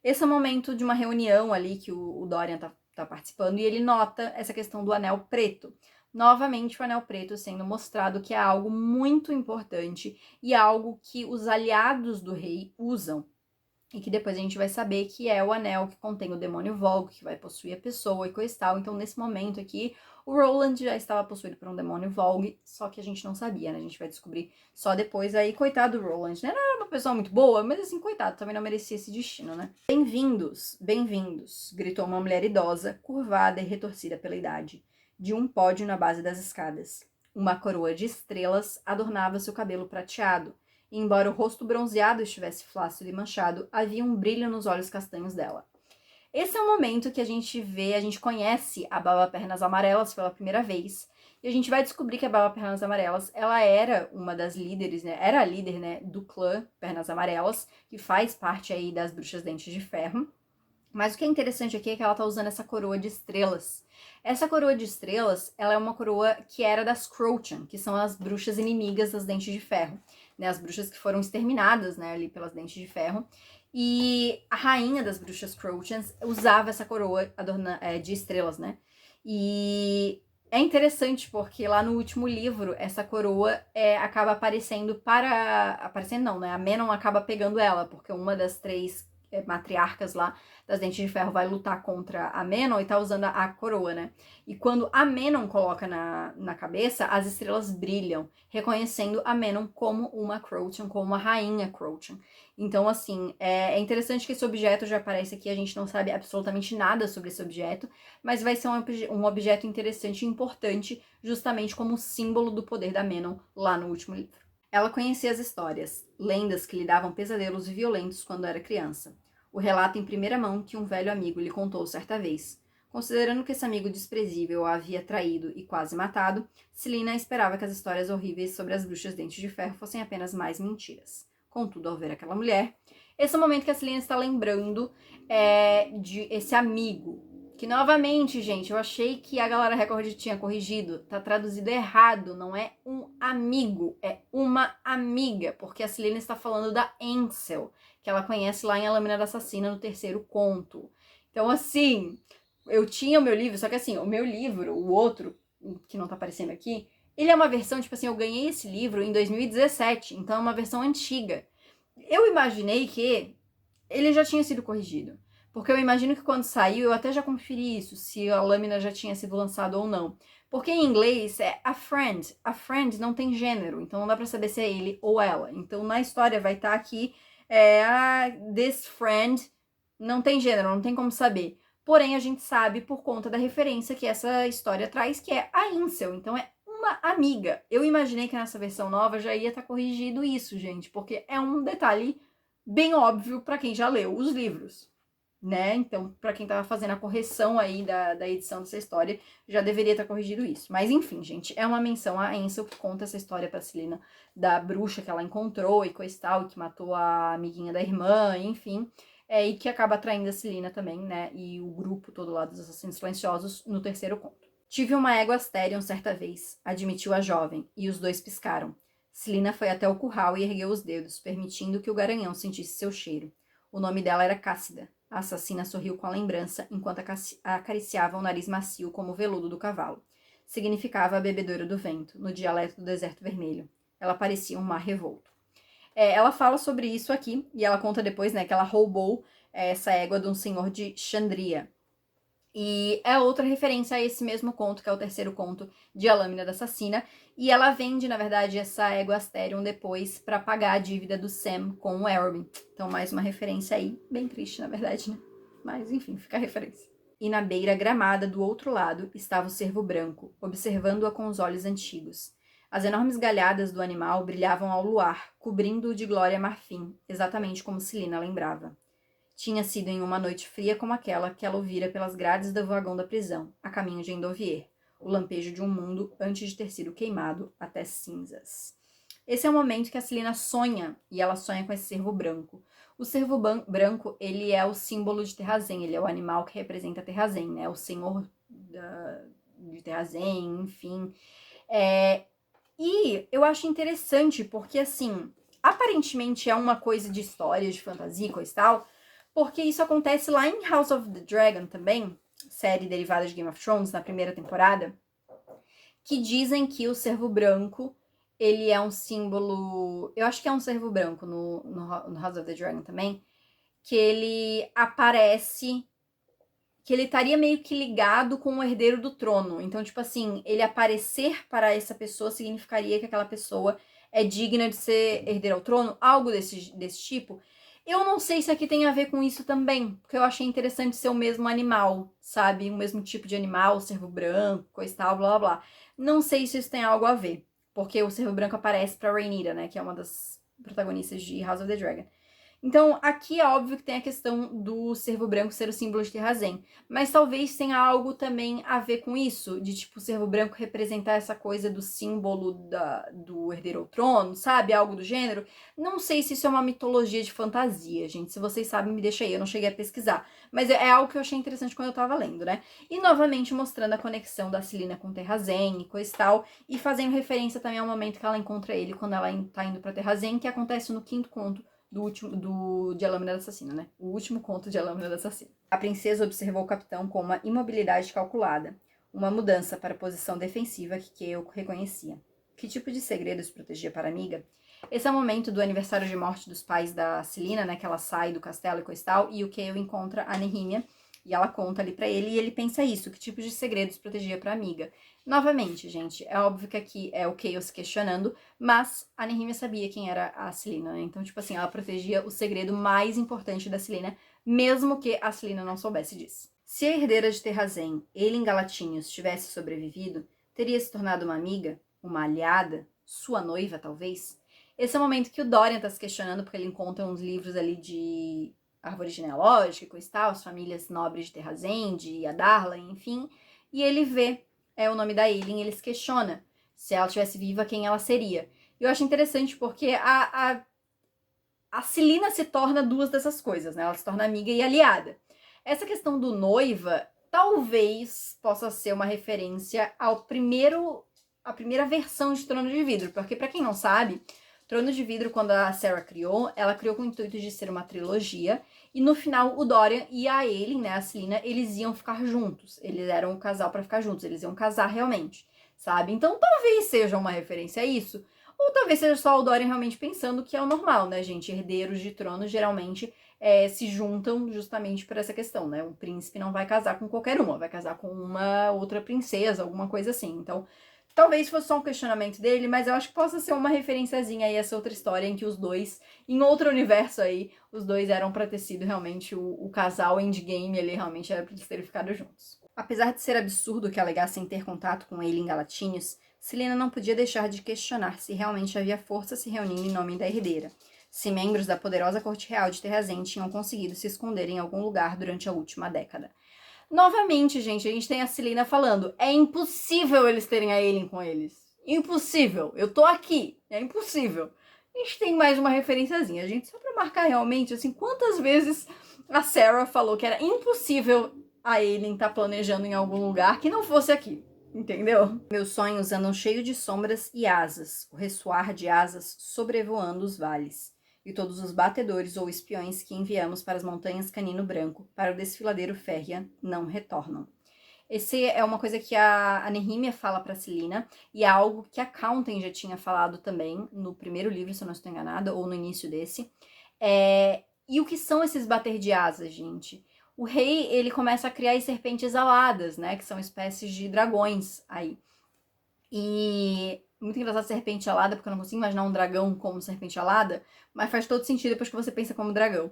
Esse é o momento de uma reunião ali que o Dorian tá participando e ele nota essa questão do anel preto. Novamente o anel preto sendo mostrado que é algo muito importante e algo que os aliados do rei usam. E que depois a gente vai saber que é o anel que contém o demônio Vogue, que vai possuir a pessoa e coisa e tal. Então, nesse momento aqui, o Roland já estava possuído por um demônio Vogue, só que a gente não sabia, né? A gente vai descobrir só depois. Aí, coitado do Roland, né? Não era uma pessoa muito boa, mas assim, coitado, também não merecia esse destino, né? Bem-vindos, bem-vindos, gritou uma mulher idosa, curvada e retorcida pela idade, de um pódio na base das escadas. Uma coroa de estrelas adornava seu cabelo prateado. E embora o rosto bronzeado estivesse flácido e manchado, havia um brilho nos olhos castanhos dela. Esse é o momento que a gente conhece a Baba Pernas Amarelas pela primeira vez. E a gente vai descobrir que a Baba Pernas Amarelas, ela era uma das líderes, né? Era a líder, né, do clã Pernas Amarelas, que faz parte aí das Bruxas Dentes de Ferro. Mas o que é interessante aqui é que ela tá usando essa coroa de estrelas. Essa coroa de estrelas, ela é uma coroa que era das Crochan, que são as bruxas inimigas das Dentes de Ferro, né? As bruxas que foram exterminadas, né, ali pelas Dentes de Ferro. E a rainha das bruxas Crochans usava essa coroa de estrelas, né? E é interessante porque lá no último livro, essa coroa acaba aparecendo não, né? A Manon acaba pegando ela, porque uma das três matriarcas lá das Dentes de Ferro vai lutar contra a Menon e tá usando a coroa, né? E quando a Menon coloca na cabeça, as estrelas brilham, reconhecendo a Menon como uma Croton, como uma rainha Croton. Então, assim, é interessante que esse objeto já aparece aqui, a gente não sabe absolutamente nada sobre esse objeto, mas vai ser um objeto interessante e importante, justamente como símbolo do poder da Menon lá no último livro. Ela conhecia as histórias, lendas que lhe davam pesadelos violentos quando era criança. O relato em primeira mão que um velho amigo lhe contou certa vez. Considerando que esse amigo desprezível a havia traído e quase matado, Celina esperava que as histórias horríveis sobre as bruxas Dentes de Ferro fossem apenas mais mentiras. Contudo, ao ver aquela mulher, esse é o momento que a Celina está lembrando de esse amigo. Que, novamente, gente, eu achei que a Galera Record tinha corrigido. Tá traduzido errado, não é um amigo, é uma amiga. Porque a Celina está falando da Ansel, que ela conhece lá em A Lâmina da Assassina, no terceiro conto. Então, assim, eu tinha o meu livro, só que assim, o meu livro, o outro, que não tá aparecendo aqui, ele é uma versão, tipo assim, eu ganhei esse livro em 2017, então é uma versão antiga. Eu imaginei que ele já tinha sido corrigido. Porque eu imagino que quando saiu, eu até já conferi isso, se a lâmina já tinha sido lançada ou não. Porque em inglês é a friend. A friend não tem gênero, então não dá pra saber se é ele ou ela. Então na história vai estar aqui, this friend não tem gênero, não tem como saber. Porém, a gente sabe por conta da referência que essa história traz, que é a Incel. Então é uma amiga. Eu imaginei que nessa versão nova já ia estar corrigido isso, gente, porque é um detalhe bem óbvio para quem já leu os livros, né? Então, para quem tava fazendo a correção aí da edição dessa história, já deveria estar corrigido isso. Mas enfim, gente, é uma menção a Ansel que conta essa história pra Celina da bruxa que ela encontrou e coisa e tal, que matou a amiguinha da irmã, enfim. E que acaba atraindo a Celina também, né? E o grupo todo lá dos Assassinos Silenciosos no terceiro conto. Tive uma égua Asterion certa vez, admitiu a jovem, e os dois piscaram. Celina foi até o curral e ergueu os dedos, permitindo que o garanhão sentisse seu cheiro. O nome dela era Cássida. A assassina sorriu com a lembrança, enquanto acariciava o nariz macio como o veludo do cavalo. Significava a bebedora do vento, no dialeto do deserto vermelho. Ela parecia um mar revolto. Ela fala sobre isso aqui, e ela conta depois, né, que ela roubou essa égua de um senhor de Xandria. E é outra referência a esse mesmo conto, que é o terceiro conto de A Lâmina da Assassina. E ela vende, na verdade, essa égua Asterion depois para pagar a dívida do Sam com o Elrond. Então, mais uma referência aí, bem triste, na verdade, né? Mas, enfim, fica a referência. E na beira gramada do outro lado estava o cervo branco, observando-a com os olhos antigos. As enormes galhadas do animal brilhavam ao luar, cobrindo-o de glória marfim, exatamente como Celina lembrava. Tinha sido em uma noite fria como aquela que ela ouvira pelas grades do vagão da prisão, a caminho de Endovier, o lampejo de um mundo antes de ter sido queimado até cinzas. Esse é o momento que a Celina sonha, e ela sonha com esse cervo branco. O cervo branco, ele é o símbolo de Terrazen, ele é o animal que representa Terrazen, né? O senhor de Terrazen, enfim. E eu acho interessante porque, assim, aparentemente é uma coisa de história, de fantasia e coisa e tal, porque isso acontece lá em House of the Dragon também, série derivada de Game of Thrones, na primeira temporada, que dizem que o cervo branco, ele é um símbolo... Eu acho que é um cervo branco no House of the Dragon também, que ele aparece... que ele estaria meio que ligado com o herdeiro do trono. Então, tipo assim, ele aparecer para essa pessoa significaria que aquela pessoa é digna de ser herdeira ao trono, algo desse tipo. Eu não sei se aqui tem a ver com isso também, porque eu achei interessante ser o mesmo animal, sabe? O mesmo tipo de animal, cervo branco, coisa e tal, blá blá blá. Não sei se isso tem algo a ver, porque o cervo branco aparece pra Rhaenyra, né? Que é uma das protagonistas de House of the Dragon. Então, aqui é óbvio que tem a questão do cervo branco ser o símbolo de Terrazen, mas talvez tenha algo também a ver com isso, de tipo o cervo branco representar essa coisa do símbolo do herdeiro ao trono, sabe? Algo do gênero. Não sei se isso é uma mitologia de fantasia, gente. Se vocês sabem, me deixa aí, eu não cheguei a pesquisar. Mas é algo que eu achei interessante quando eu tava lendo, né? E novamente mostrando a conexão da Celina com Terrazen e coisa e tal, e fazendo referência também ao momento que ela encontra ele quando ela tá indo pra Terrazen, que acontece no quinto conto de A Lâmina da Assassina, né? O último conto de A Lâmina da Assassina. A princesa observou o capitão com uma imobilidade calculada, uma mudança para a posição defensiva que eu reconhecia. Que tipo de segredos protegia para a amiga? Esse é o momento do aniversário de morte dos pais da Celina, né, que ela sai do castelo e coisa e tal, e o Chaol encontra a Nehemia, e ela conta ali pra ele, e ele pensa isso, que tipo de segredos protegia pra amiga. Novamente, gente, é óbvio que aqui é o Chaol se questionando, mas a Nehemia sabia quem era a Celina, né, então, tipo assim, ela protegia o segredo mais importante da Celina, mesmo que a Celina não soubesse disso. Se a herdeira de Terrazen, Aelin Galatinius, tivesse sobrevivido, teria se tornado uma amiga, uma aliada, sua noiva, talvez? Esse é o momento que o Dorian tá se questionando, porque ele encontra uns livros ali de árvore genealógica e coisa e tal, as famílias nobres de Terrazen, de Adarlan, enfim, e ele vê o nome da Aelin e ele se questiona se ela estivesse viva, quem ela seria. E eu acho interessante porque a Celina se torna duas dessas coisas, né? Ela se torna amiga e aliada. Essa questão do noiva talvez possa ser uma referência à primeira versão de Trono de Vidro, porque pra quem não sabe, Trono de Vidro, quando a Sarah criou, ela criou com o intuito de ser uma trilogia, e no final o Dorian e a Aelin, né, a Celina, eles iam ficar juntos, eles eram um casal pra ficar juntos, eles iam casar realmente, sabe? Então talvez seja uma referência a isso, ou talvez seja só o Dorian realmente pensando que é o normal, né, gente? Herdeiros de trono geralmente se juntam justamente por essa questão, né? O príncipe não vai casar com qualquer uma, vai casar com uma outra princesa, alguma coisa assim. Então, talvez fosse só um questionamento dele, mas eu acho que possa ser uma referenciazinha aí a essa outra história em que os dois, em outro universo aí, os dois eram pra ter sido realmente o casal endgame ali, realmente era pra eles terem ficado juntos. Apesar de ser absurdo que alegassem ter contato com ele em Galatinius, Celina não podia deixar de questionar se realmente havia força se reunindo em nome da herdeira, se membros da poderosa corte real de Terrazen tinham conseguido se esconder em algum lugar durante a última década. Novamente, gente, a gente tem a Celina falando, é impossível eles terem a Aelin com eles. Impossível. Eu tô aqui. É impossível. A gente tem mais uma referenciazinha, gente, só pra marcar realmente, assim, quantas vezes a Sarah falou que era impossível a Aelin estar planejando em algum lugar que não fosse aqui. Entendeu? Meus sonhos andam cheios de sombras e asas, o ressoar de asas sobrevoando os vales, e todos os batedores ou espiões que enviamos para as montanhas Canino Branco, para o desfiladeiro Férrea, não retornam. Esse é uma coisa que a Nehemia fala para Celina, e é algo que a Counten já tinha falado também no primeiro livro, se eu não estou enganada, ou no início desse. E o que são esses bater de asas, gente? O rei, ele começa a criar as serpentes aladas, né? Que são espécies de dragões aí. E muito engraçado serpente alada, porque eu não consigo imaginar um dragão como serpente alada, mas faz todo sentido depois que você pensa como dragão.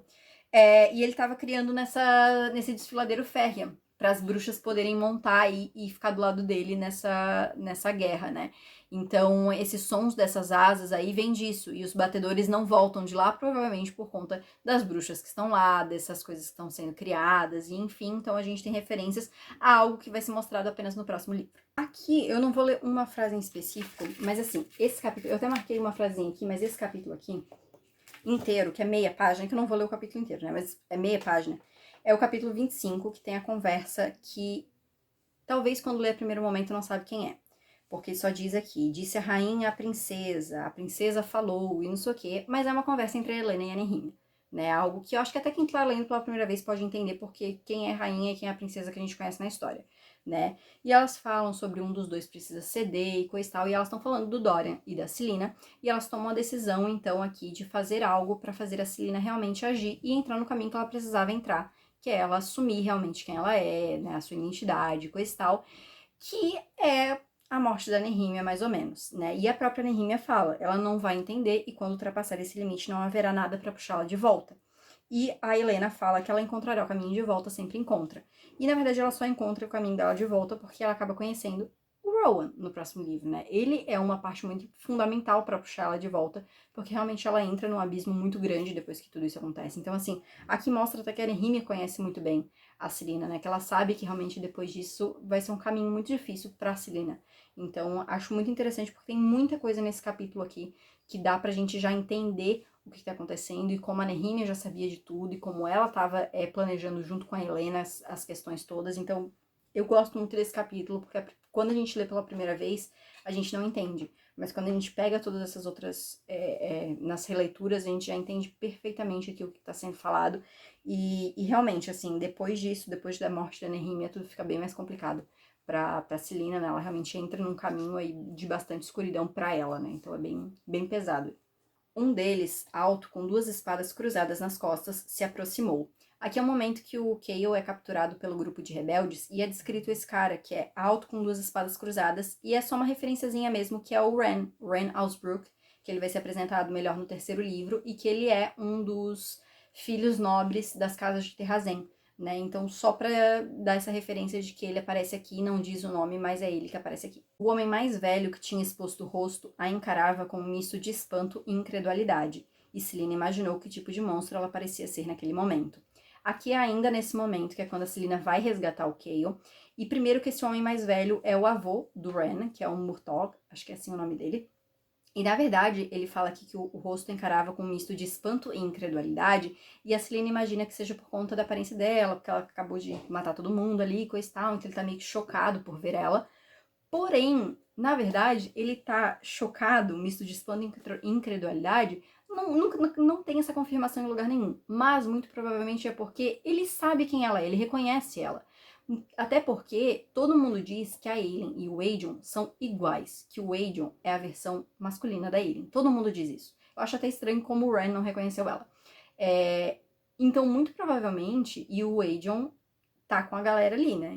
E ele tava criando nesse desfiladeiro Férrea, para as bruxas poderem montar e ficar do lado dele nessa guerra, né? Então, esses sons dessas asas aí vêm disso, e os batedores não voltam de lá, provavelmente por conta das bruxas que estão lá, dessas coisas que estão sendo criadas, e enfim, então a gente tem referências a algo que vai ser mostrado apenas no próximo livro. Aqui, eu não vou ler uma frase em específico, mas assim, esse capítulo, eu até marquei uma frasinha aqui, mas esse capítulo aqui, inteiro, que é meia página, que eu não vou ler o capítulo inteiro, né, mas é meia página, é o capítulo 25, que tem a conversa que talvez quando ler a primeiro momento não sabe quem é. Porque só diz aqui, disse a rainha à a princesa falou e não sei o quê, mas é uma conversa entre a Helena e a Nehemia, né? Algo que eu acho que até quem tá lendo pela primeira vez pode entender porque quem é a rainha e quem é a princesa que a gente conhece na história, né? E elas falam sobre um dos dois precisa ceder e coisa e tal, e elas estão falando do Dorian e da Celina, e elas tomam a decisão, então, aqui de fazer algo para fazer a Celina realmente agir e entrar no caminho que ela precisava entrar, que é ela assumir realmente quem ela é, né, a sua identidade, coisa e tal, que é a morte da Nehemia, mais ou menos, né? E a própria Nehemia fala, ela não vai entender e quando ultrapassar esse limite não haverá nada para puxá-la de volta. E a Helena fala que ela encontrará o caminho de volta, sempre encontra. E na verdade ela só encontra o caminho dela de volta porque ela acaba conhecendo o Rowan no próximo livro, né? Ele é uma parte muito fundamental para puxar ela de volta, porque realmente ela entra num abismo muito grande depois que tudo isso acontece. Então, assim, aqui mostra até que a Nehemia conhece muito bem a Celina, né? Que ela sabe que realmente depois disso vai ser um caminho muito difícil pra Celina. Então, acho muito interessante porque tem muita coisa nesse capítulo aqui que dá pra gente já entender o que tá acontecendo e como a Nehemia já sabia de tudo e como ela tava planejando junto com a Helena as questões todas. Então, eu gosto muito desse capítulo porque quando a gente lê pela primeira vez, a gente não entende. Mas quando a gente pega todas essas outras, nas releituras, a gente já entende perfeitamente aqui o que está sendo falado. E realmente, assim, depois disso, depois da morte da Nehemia, tudo fica bem mais complicado pra Celina, né? Ela realmente entra num caminho aí de bastante escuridão pra ela, né? Então é bem pesado. Um deles, alto, com 2 espadas cruzadas nas costas, se aproximou. Aqui é o momento que o Cale é capturado pelo grupo de rebeldes e é descrito esse cara, que é alto com 2 espadas cruzadas, e é só uma referenciazinha mesmo, que é o Ren Osbrook, que ele vai ser apresentado melhor no 3º livro, e que ele é um dos filhos nobres das casas de Terrazen, né? Então, só pra dar essa referência de que ele aparece aqui, não diz o nome, mas é ele que aparece aqui. O homem mais velho, que tinha exposto o rosto, a encarava com um misto de espanto e incredulidade, e Celaena imaginou que tipo de monstro ela parecia ser naquele momento. Aqui é ainda nesse momento, que é quando a Celaena vai resgatar o Cale, e primeiro que esse homem mais velho é o avô do Ren, que é o Murtog, acho que é assim o nome dele, e na verdade, ele fala aqui que o rosto encarava com um misto de espanto e incredulidade, e a Celaena imagina que seja por conta da aparência dela, porque ela acabou de matar todo mundo ali, coisa e tal, então ele tá meio que chocado por ver ela. Porém, na verdade, ele tá chocado, misto de espanto e incredulidade, não tem essa confirmação em lugar nenhum, mas muito provavelmente é porque ele sabe quem ela é, ele reconhece ela. Até porque todo mundo diz que a Aelin e o Aegon são iguais, que o Aegon é a versão masculina da Aelin. Todo mundo diz isso. Eu acho até estranho como o Ren não reconheceu ela. Então, muito provavelmente, e o Aegon tá com a galera ali, né?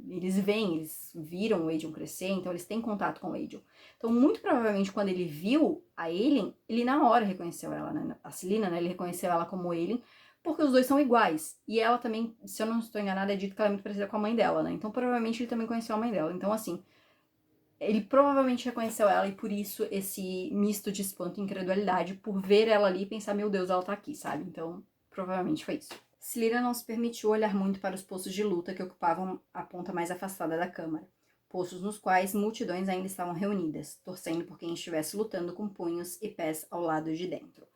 Eles veem, eles viram o Aegon crescer, então eles têm contato com o Aegon. Então, muito provavelmente, quando ele viu a Aelin, ele na hora reconheceu ela, né? A Celaena, né? Ele reconheceu ela como Aelin, porque os dois são iguais. E ela também, se eu não estou enganada, é dito que ela é muito parecida com a mãe dela, né? Então, provavelmente, ele também conheceu a mãe dela. Então, assim, ele provavelmente reconheceu ela e por isso esse misto de espanto e incredulidade por ver ela ali e pensar, meu Deus, ela tá aqui, sabe? Então, provavelmente foi isso. Celaena não se permitiu olhar muito para os poços de luta que ocupavam a ponta mais afastada da câmara, poços nos quais multidões ainda estavam reunidas, torcendo por quem estivesse lutando com punhos e pés ao lado de dentro.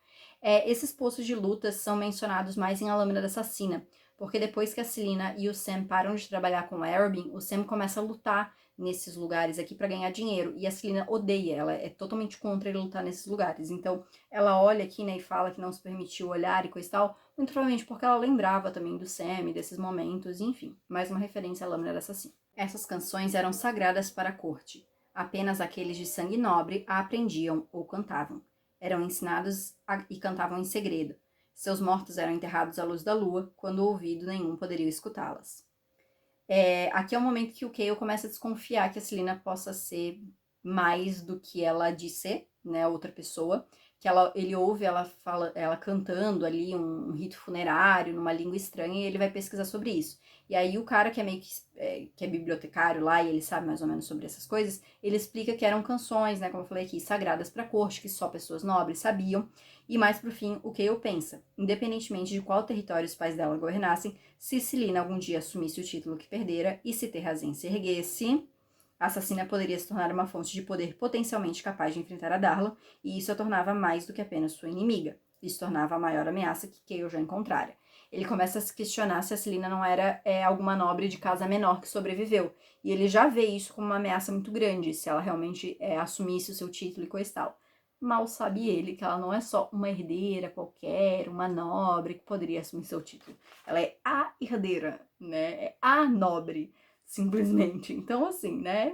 Esses poços de luta são mencionados mais em A Lâmina da Assassina, porque depois que a Celaena e o Sam param de trabalhar com o Arobynn, o Sam começa a lutar nesses lugares aqui para ganhar dinheiro, e a Celaena odeia, ela é totalmente contra ele lutar nesses lugares. Então, ela olha aqui, né, e fala que não se permitiu olhar e coisa e tal, muito provavelmente porque ela lembrava também do Sam, desses momentos, enfim, mais uma referência à Lâmina da Assassina. Essas canções eram sagradas para a corte. Apenas aqueles de sangue nobre a aprendiam ou cantavam. Eram ensinados e cantavam em segredo. Seus mortos eram enterrados à luz da lua, quando ouvido nenhum poderia escutá-las. Aqui é o momento que o Cale começa a desconfiar que a Celaena possa ser mais do que ela diz ser, né, outra pessoa, que ele ouve ela cantando ali um rito funerário numa língua estranha e ele vai pesquisar sobre isso. E aí o cara que é meio que é bibliotecário lá e ele sabe mais ou menos sobre essas coisas, ele explica que eram canções, né, como eu falei aqui, sagradas para a corte, que só pessoas nobres sabiam. E mais pro fim, o Cale pensa, independentemente de qual território os pais dela governassem, se Celaena algum dia assumisse o título que perdera e se Terrazen se erguesse, a assassina poderia se tornar uma fonte de poder potencialmente capaz de enfrentar a Darla, e isso a tornava mais do que apenas sua inimiga. Isso tornava a maior ameaça que Cale já encontrara. Ele começa a se questionar se a Celaena não era alguma nobre de casa menor que sobreviveu, e ele já vê isso como uma ameaça muito grande, se ela realmente assumisse o seu título e coisa e tal. Mal sabe ele que ela não é só uma herdeira qualquer, uma nobre que poderia assumir seu título. Ela é a herdeira, né? É a nobre, simplesmente. Então, assim, né?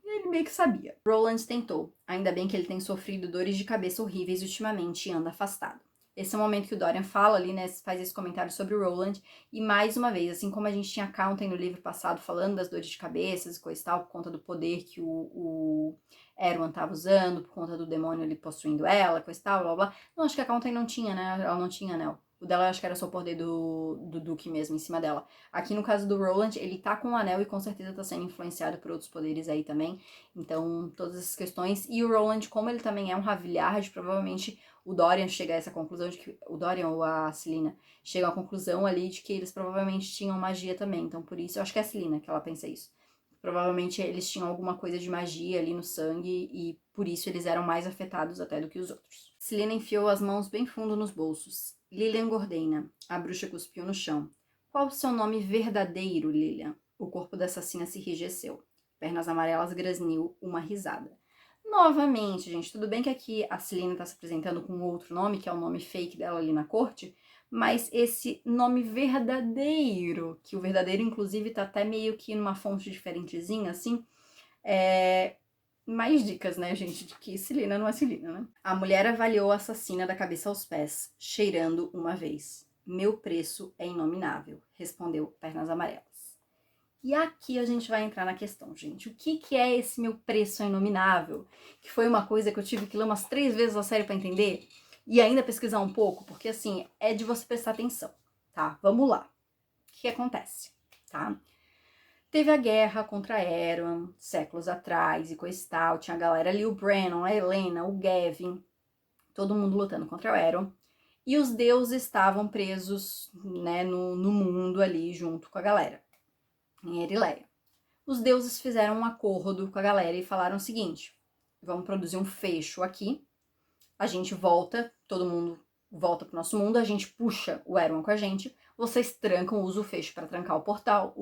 Ele meio que sabia. Roland tentou. Ainda bem que ele tem sofrido dores de cabeça horríveis ultimamente e anda afastado. Esse é o momento que o Dorian fala ali, né? Faz esse comentário sobre o Roland. E mais uma vez, assim como a gente tinha Counten no livro passado falando das dores de cabeça e coisa e tal, por conta do poder que o Erwan estava usando, por conta do demônio ali possuindo ela, coisa e tal, blá blá. Não, acho que a Counten não tinha, né? Ela não tinha anel. O dela eu acho que era só o poder do Duque mesmo, em cima dela. Aqui no caso do Roland, ele tá com o anel e com certeza tá sendo influenciado por outros poderes aí também. Então, todas essas questões. E o Roland, como ele também é um Ravilhard, provavelmente o Dorian chega a essa conclusão de que... O Dorian ou a Celaena chegam à conclusão ali de que eles provavelmente tinham magia também. Então, por isso, eu acho que é a Celaena que ela pensa isso. Provavelmente eles tinham alguma coisa de magia ali no sangue e por isso eles eram mais afetados até do que os outros. Celaena enfiou as mãos bem fundo nos bolsos. Lilian Gordeina. A bruxa cuspiu no chão. Qual o seu nome verdadeiro, Lilian? O corpo da assassina se enrijeceu. Pernas amarelas grasniu uma risada. Novamente, gente, tudo bem que aqui a Celaena tá se apresentando com outro nome, que é o nome fake dela ali na corte, mas esse nome verdadeiro, que o verdadeiro inclusive tá até meio que numa fonte diferentezinha, assim, Mais dicas, né, gente, de que Celina não é Celina, né? A mulher avaliou a assassina da cabeça aos pés, cheirando uma vez. Meu preço é inominável, respondeu Pernas Amarelas. E aqui a gente vai entrar na questão, gente. O que é esse meu preço é inominável? Que foi uma coisa que eu tive que ler umas 3 vezes a série pra entender e ainda pesquisar um pouco, porque assim, é de você prestar atenção, tá? Vamos lá. O que acontece, tá? Teve a guerra contra Erwan, séculos atrás, e coisa e tal. Tinha a galera ali, o Brennan, a Helena, o Gavin, todo mundo lutando contra o Erwan. E os deuses estavam presos, né, no mundo ali, junto com a galera, em Erileia. Os deuses fizeram um acordo com a galera e falaram o seguinte: vamos produzir um fecho aqui, a gente volta, todo mundo volta pro nosso mundo, a gente puxa o Erwan com a gente, vocês trancam, usam o fecho para trancar o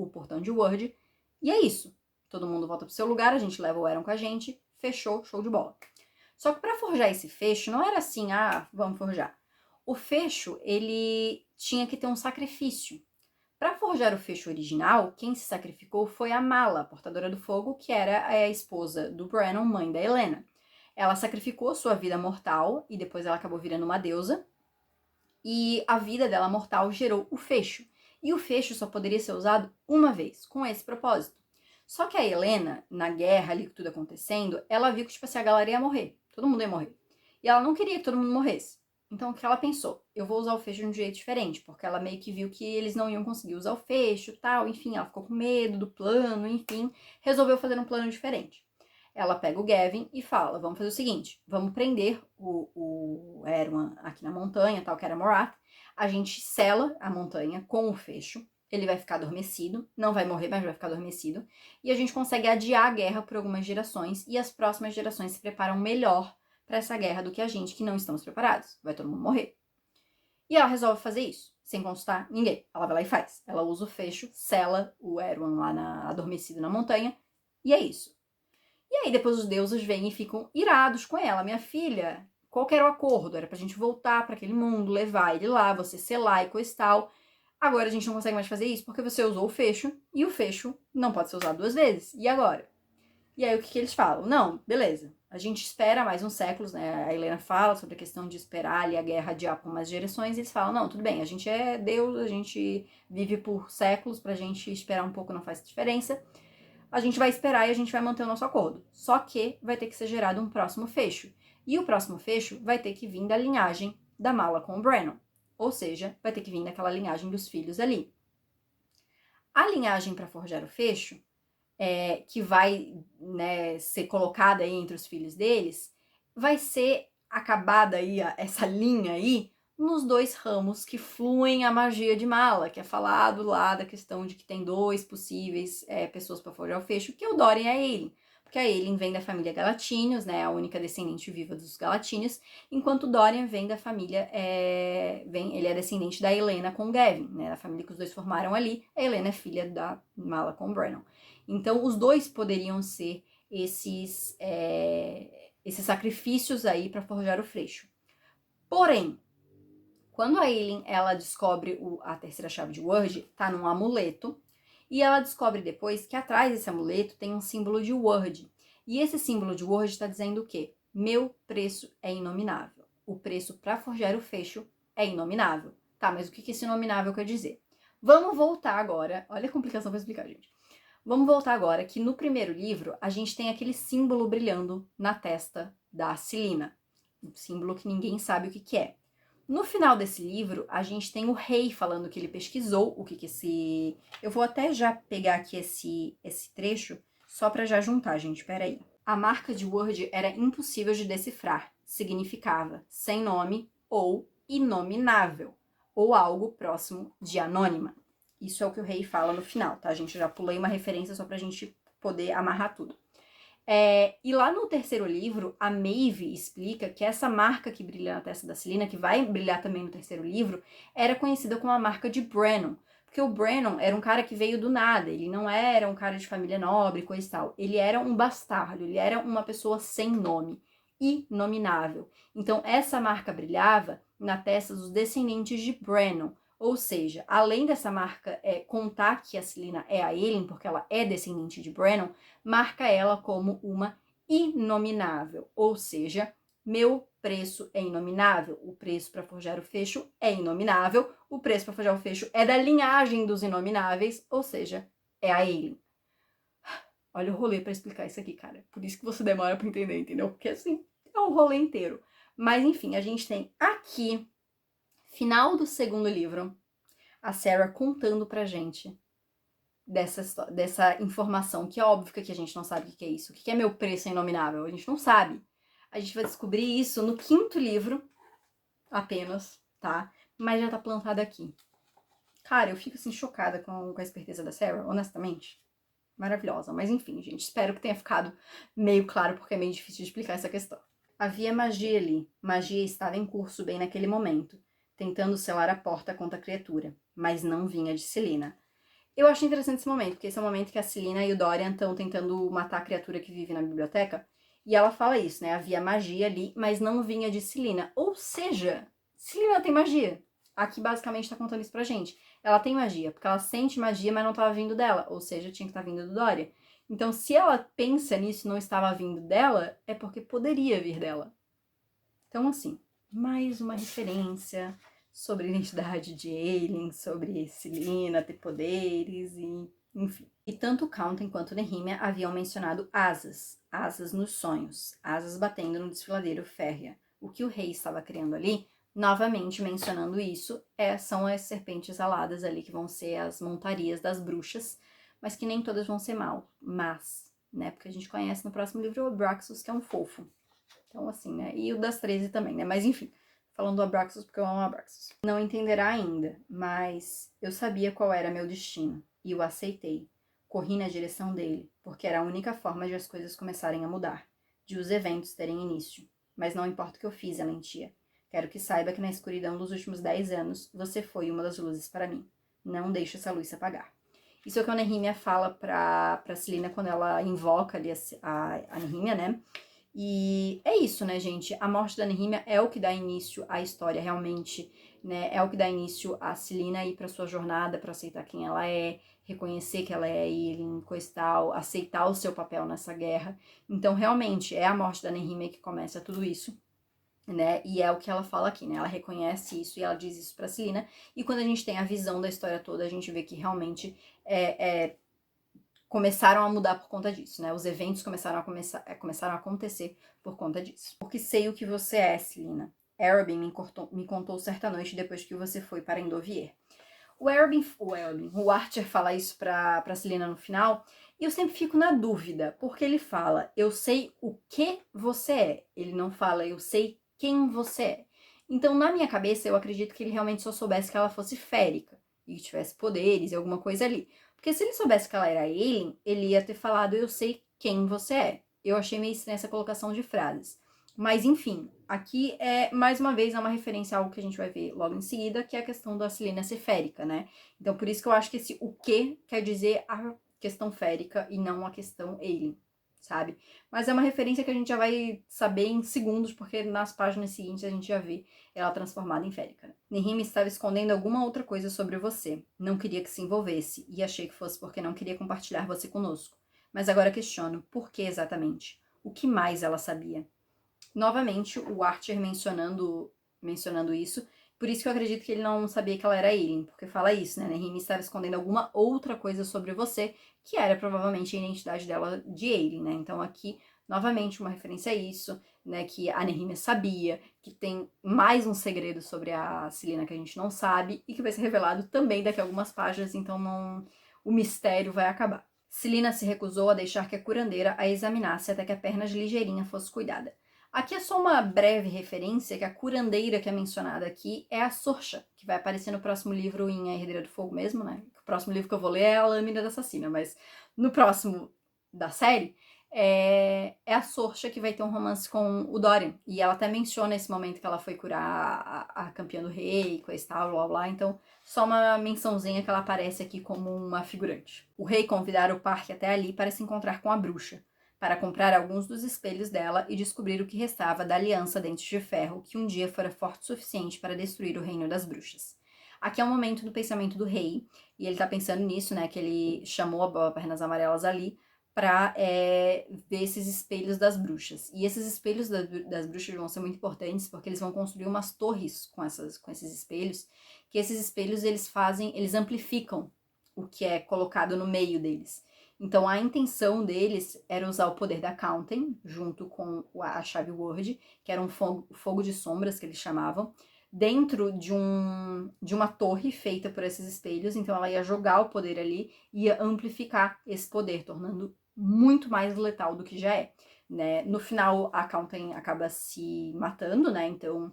portão de Word, e é isso. Todo mundo volta pro seu lugar, a gente leva o Erwan com a gente, fechou, show de bola. Só que para forjar esse fecho, não era assim, vamos forjar. O fecho, ele tinha que ter um sacrifício. Para forjar o fecho original, quem se sacrificou foi a Mala, a portadora do fogo, que era a esposa do Brennan, mãe da Helena. Ela sacrificou sua vida mortal e depois ela acabou virando uma deusa. E a vida dela mortal gerou o fecho. E o fecho só poderia ser usado uma vez, com esse propósito. Só que a Helena, na guerra ali, tudo acontecendo, ela viu que, tipo assim, a galera ia morrer. Todo mundo ia morrer. E ela não queria que todo mundo morresse. Então, o que ela pensou? Eu vou usar o fecho de um jeito diferente, porque ela meio que viu que eles não iam conseguir usar o fecho e tal, enfim, ela ficou com medo do plano, enfim, resolveu fazer um plano diferente. Ela pega o Gavin e fala, vamos fazer o seguinte, vamos prender o Erwan aqui na montanha, tal, que era Morath, a gente sela a montanha com o fecho, ele vai ficar adormecido, não vai morrer, mas vai ficar adormecido, e a gente consegue adiar a guerra por algumas gerações, e as próximas gerações se preparam melhor para essa guerra do que a gente, que não estamos preparados, vai todo mundo morrer. E ela resolve fazer isso, sem consultar ninguém, ela vai lá e faz, ela usa o fecho, sela o Erwan lá adormecido na montanha, e é isso. E aí depois os deuses vêm e ficam irados com ela. Minha filha, qual que era o acordo? Era pra gente voltar para aquele mundo, levar ele lá, você selar e coisa e tal. Agora a gente não consegue mais fazer isso porque você usou o fecho e o fecho não pode ser usado 2 vezes. E agora? E aí o que eles falam? Não, beleza. A gente espera mais uns séculos, né? A Helena fala sobre a questão de esperar ali a guerra adiar por mais gerações. E eles falam, não, tudo bem, a gente é Deus, a gente vive por séculos, pra gente esperar um pouco não faz diferença. A gente vai esperar e a gente vai manter o nosso acordo. Só que vai ter que ser gerado um próximo fecho. E o próximo fecho vai ter que vir da linhagem da Mala com o Brennan. Ou seja, vai ter que vir daquela linhagem dos filhos ali. A linhagem para forjar o fecho, que vai, né, ser colocada aí entre os filhos deles, vai ser acabada aí, essa linha aí, nos 2 ramos que fluem a magia de Mala, que é falado lá da questão de que tem 2 possíveis pessoas para forjar o fecho, que é o Dorian e a Aelin. Porque a Aelin vem da família Galatíneos, né, a única descendente viva dos Galatíneos, enquanto o Dorian vem da família, ele é descendente da Helena com o Gavin, né, da família que os dois formaram ali. A Helena é filha da Mala com o Brennan. Então, os dois poderiam ser esses sacrifícios aí para forjar o fecho. Porém, quando a Aelin ela descobre a terceira chave de Word, tá num amuleto, e ela descobre depois que atrás desse amuleto tem um símbolo de Word. E esse símbolo de Word está dizendo o quê? Meu preço é inominável. O preço para forjar o fecho é inominável. Tá, mas o que esse inominável quer dizer? Vamos voltar agora. Olha a complicação para explicar, gente. Vamos voltar agora que no primeiro livro a gente tem aquele símbolo brilhando na testa da Celina. Um símbolo que ninguém sabe o que é. No final desse livro, a gente tem o rei falando que ele pesquisou o que esse... Eu vou até já pegar aqui esse trecho, só para já juntar, gente, peraí. A marca de Word era impossível de decifrar. Significava sem nome ou inominável, ou algo próximo de anônima. Isso é o que o rei fala no final, tá? A gente já pulei uma referência só pra gente poder amarrar tudo. E lá no terceiro livro, a Maeve explica que essa marca que brilha na testa da Celina, que vai brilhar também no terceiro livro, era conhecida como a marca de Brennan. Porque o Brennan era um cara que veio do nada, ele não era um cara de família nobre, coisa e tal. Ele era um bastardo, ele era uma pessoa sem nome, inominável. Então essa marca brilhava na testa dos descendentes de Brennan. Ou seja, além dessa marca contar que a Celina é a Aelin, porque ela é descendente de Brennan, marca ela como uma inominável, ou seja, meu preço é inominável, o preço para forjar o fecho é inominável, o preço para forjar o fecho é da linhagem dos inomináveis, ou seja, é a Ailyn. Olha o rolê para explicar isso aqui, cara. Por isso que você demora para entender, entendeu? Porque assim, é um rolê inteiro. Mas enfim, a gente tem aqui, final do segundo livro, a Sarah contando pra gente dessa informação, que é óbvio que a gente não sabe o que é isso. O que é meu preço é inominável? A gente não sabe. A gente vai descobrir isso no quinto livro, apenas, tá? Mas já tá plantado aqui. Cara, eu fico assim chocada com a esperteza da Sarah, honestamente. Maravilhosa. Mas enfim, gente, espero que tenha ficado meio claro, porque é meio difícil de explicar essa questão. Havia magia ali. Magia estava em curso bem naquele momento, tentando selar a porta contra a criatura, mas não vinha de Celina. Eu acho interessante esse momento, porque esse é o momento que a Celina e o Dorian estão tentando matar a criatura que vive na biblioteca, e ela fala isso, né? Havia magia ali, mas não vinha de Celina. Ou seja, Celina tem magia. Aqui basicamente tá contando isso pra gente. Ela tem magia, porque ela sente magia, mas não estava vindo dela. Ou seja, tinha que estar vindo do Dorian. Então, se ela pensa nisso e não estava vindo dela, é porque poderia vir dela. Então, assim, mais uma referência sobre a identidade de Aelin, sobre Celina ter poderes e enfim. E tanto Counten quanto Nehemia haviam mencionado asas, asas nos sonhos, asas batendo no desfiladeiro férrea. O que o rei estava criando ali, novamente mencionando isso, são as serpentes aladas ali, que vão ser as montarias das bruxas, mas que nem todas vão ser más, né? Porque a gente conhece no próximo livro o Abraxos, que é um fofo. Então, assim, né? E o das 13 também, né? Mas, enfim, falando do Abraxos porque eu amo Abraxos. Não entenderá ainda, mas eu sabia qual era meu destino e o aceitei. Corri na direção dele, porque era a única forma de as coisas começarem a mudar, de os eventos terem início. Mas não importa o que eu fiz, Alentia. Quero que saiba que na escuridão dos últimos 10 anos, você foi uma das luzes para mim. Não deixe essa luz se apagar. Isso é o que a Nehemia fala pra Celina quando ela invoca ali a Nehemia, né? E é isso, né, gente? A morte da Nehemia é o que dá início à história, realmente, né? É o que dá início a Celina ir pra sua jornada, pra aceitar quem ela é, reconhecer que ela é Aelin, coisa e tal, aceitar o seu papel nessa guerra. Então, realmente, é a morte da Nehemia que começa tudo isso, né? E é o que ela fala aqui, né? Ela reconhece isso e ela diz isso pra Celina. E quando a gente tem a visão da história toda, a gente vê que realmente começaram a mudar por conta disso, né? Os eventos começaram a acontecer por conta disso. Porque sei o que você é, Celina. Arobin me contou certa noite depois que você foi para Endovier. O Archer fala isso pra Celina no final, e eu sempre fico na dúvida, porque ele fala, eu sei o que você é. Ele não fala, eu sei quem você é. Então, na minha cabeça, eu acredito que ele realmente só soubesse que ela fosse férica, e que tivesse poderes e alguma coisa ali. Porque se ele soubesse que ela era Aelin, ele ia ter falado, eu sei quem você é. Eu achei meio estranha essa colocação de frases. Mas enfim, aqui mais uma vez, é uma referência a algo que a gente vai ver logo em seguida, que é a questão da Celina ser férica, né? Então por isso que eu acho que esse o que quer dizer a questão férica e não a questão Aelin, sabe? Mas é uma referência que a gente já vai saber em segundos, porque nas páginas seguintes a gente já vê ela transformada em férica. Né? Nehemia estava escondendo alguma outra coisa sobre você. Não queria que se envolvesse, e achei que fosse porque não queria compartilhar você conosco. Mas agora questiono, por que exatamente? O que mais ela sabia? Novamente, o Archer mencionando isso. Por isso que eu acredito que ele não sabia que ela era Aelin, porque fala isso, né? Nehemia estava escondendo alguma outra coisa sobre você, que era provavelmente a identidade dela de Aelin, né? Então aqui, novamente, uma referência a isso, né? Que a Nehemia sabia, que tem mais um segredo sobre a Celina que a gente não sabe, e que vai ser revelado também daqui a algumas páginas, então o mistério vai acabar. Celina se recusou a deixar que a curandeira a examinasse até que a perna de Ligeirinha fosse cuidada. Aqui é só uma breve referência que a curandeira que é mencionada aqui é a Sorcha, que vai aparecer no próximo livro em A Herdeira do Fogo mesmo, né? O próximo livro que eu vou ler é A Lâmina da Assassina, mas no próximo da série é a Sorcha que vai ter um romance com o Dorian. E ela até menciona esse momento que ela foi curar a campeã do rei, coisa e tal, blá blá. Então, só uma mençãozinha que ela aparece aqui como uma figurante. O rei convidara o parque até ali para se encontrar com a bruxa, para comprar alguns dos espelhos dela e descobrir o que restava da aliança Dentes de Ferro, que um dia fora forte o suficiente para destruir o reino das bruxas. Aqui é um momento do pensamento do rei, e ele tá pensando nisso, né, que ele chamou a Pernas Amarelas ali para ver esses espelhos das bruxas. E esses espelhos das bruxas vão ser muito importantes porque eles vão construir umas torres com esses espelhos, que esses espelhos eles amplificam o que é colocado no meio deles. Então a intenção deles era usar o poder da Counting junto com a chave Word, que era um fogo de sombras que eles chamavam, dentro de uma torre feita por esses espelhos. Então ela ia jogar o poder ali e ia amplificar esse poder, tornando muito mais letal do que já é, né? No final, a Counting acaba se matando, né? Então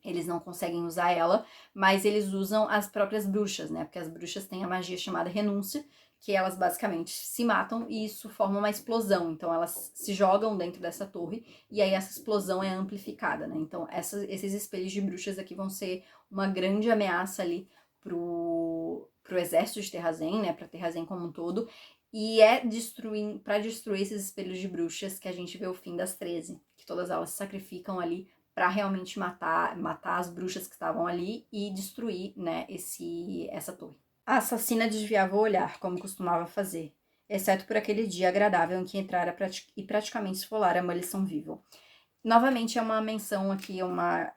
eles não conseguem usar ela, mas eles usam as próprias bruxas, né? Porque as bruxas têm a magia chamada renúncia, que elas basicamente se matam e isso forma uma explosão. Então elas se jogam dentro dessa torre e aí essa explosão é amplificada, né? Então esses espelhos de bruxas aqui vão ser uma grande ameaça ali pro exército de Terrazen, né? Pra Terrazen como um todo. E é para destruir esses espelhos de bruxas que a gente vê o fim das 13, que todas elas se sacrificam ali para realmente matar as bruxas que estavam ali e destruir, né, essa torre. A assassina desviava o olhar, como costumava fazer, exceto por aquele dia agradável em que entrara e praticamente esfolara uma lição viva. Novamente é uma menção aqui, uma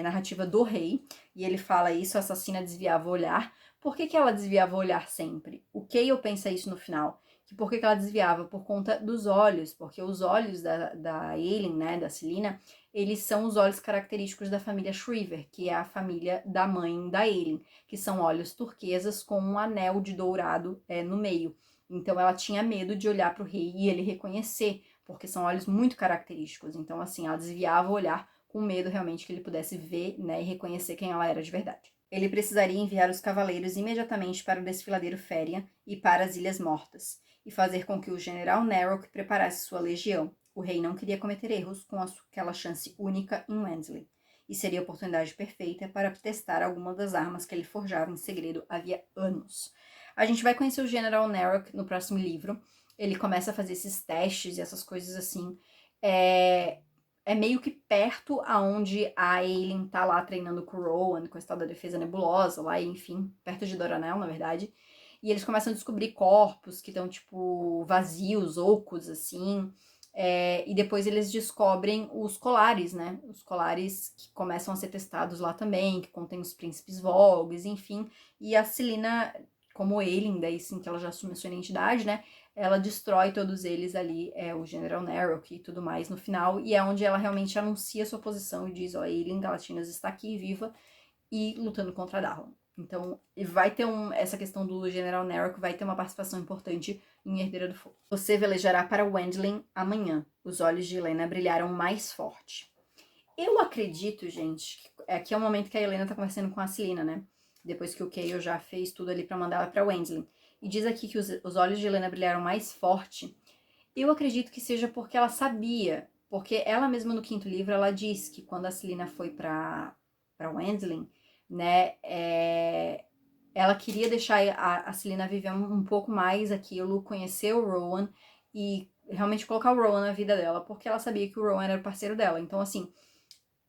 narrativa do rei, e ele fala isso, a assassina desviava o olhar. Por que ela desviava o olhar sempre? O Chaol pensa isso no final. Que por que ela desviava? Por conta dos olhos, porque os olhos da Aelin, né, da Celaena, eles são os olhos característicos da família Shriver, que é a família da mãe da Aelin, que são olhos turquesas com um anel de dourado no meio. Então ela tinha medo de olhar para o rei e ele reconhecer, porque são olhos muito característicos. Então, assim, ela desviava o olhar com medo realmente que ele pudesse ver, né, e reconhecer quem ela era de verdade. Ele precisaria enviar os cavaleiros imediatamente para o desfiladeiro Féria e para as Ilhas Mortas, e fazer com que o general Narrock preparasse sua legião. O rei não queria cometer erros com aquela chance única em Wensley, e seria a oportunidade perfeita para testar alguma das armas que ele forjava em segredo havia anos. A gente vai conhecer o general Narrock no próximo livro. Ele começa a fazer esses testes e essas coisas assim. É meio que perto aonde a Aelin tá lá treinando com o Rowan, com a tal da defesa nebulosa lá, enfim, perto de Doranel, na verdade. E eles começam a descobrir corpos que estão, tipo, vazios, ocos, assim. E depois eles descobrem os colares, né? Os colares que começam a ser testados lá também, que contém os príncipes Vogues, enfim. E a Celaena, como Aelin, daí sim que ela já assume a sua identidade, né? Ela destrói todos eles ali, o General Narrock e tudo mais no final, e é onde ela realmente anuncia sua posição e diz, ó, Aelin Galatinas está aqui, viva, e lutando contra a Darlan. Então, vai ter essa questão do General Narrock vai ter uma participação importante em Herdeira do Fogo. Você velejará para Wendling amanhã. Os olhos de Helena brilharam mais forte. Eu acredito, gente, que é o momento que a Helena tá conversando com a Celaena, né? Depois que o Chaol já fez tudo ali para mandar ela pra Wendling. E diz aqui que os olhos de Helena brilharam mais forte. Eu acredito que seja porque ela sabia. Porque ela mesma no 5º livro, ela diz que quando a Celaena foi pra Wendling, né, ela queria deixar a Celaena viver um pouco mais aquilo, conhecer o Rowan e realmente colocar o Rowan na vida dela, porque ela sabia que o Rowan era o parceiro dela. Então, assim,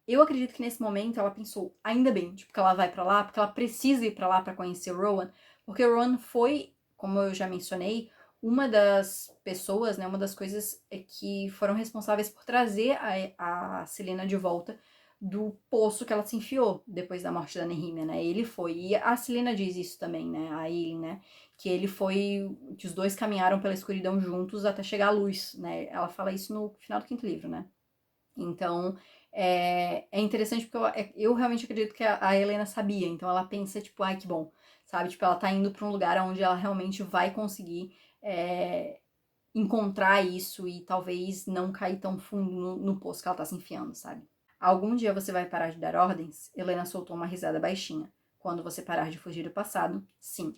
eu acredito que nesse momento ela pensou, ainda bem, tipo, que ela vai pra lá, porque ela precisa ir pra lá pra conhecer o Rowan, porque o Rowan foi, como eu já mencionei, uma das pessoas, né, uma das coisas que foram responsáveis por trazer a Celaena de volta do poço que ela se enfiou depois da morte da Nehemia, né, ele foi, e a Celaena diz isso também, né, a Aelin, né, que ele foi, que os dois caminharam pela escuridão juntos até chegar à luz, né, ela fala isso no final do 5º livro, né, então é interessante porque eu realmente acredito que a Helena sabia, então ela pensa, tipo, ai que bom, sabe, tipo, ela tá indo pra um lugar onde ela realmente vai conseguir encontrar isso e talvez não cair tão fundo no poço que ela tá se enfiando, sabe. Algum dia você vai parar de dar ordens? Helena soltou uma risada baixinha. Quando você parar de fugir do passado, sim.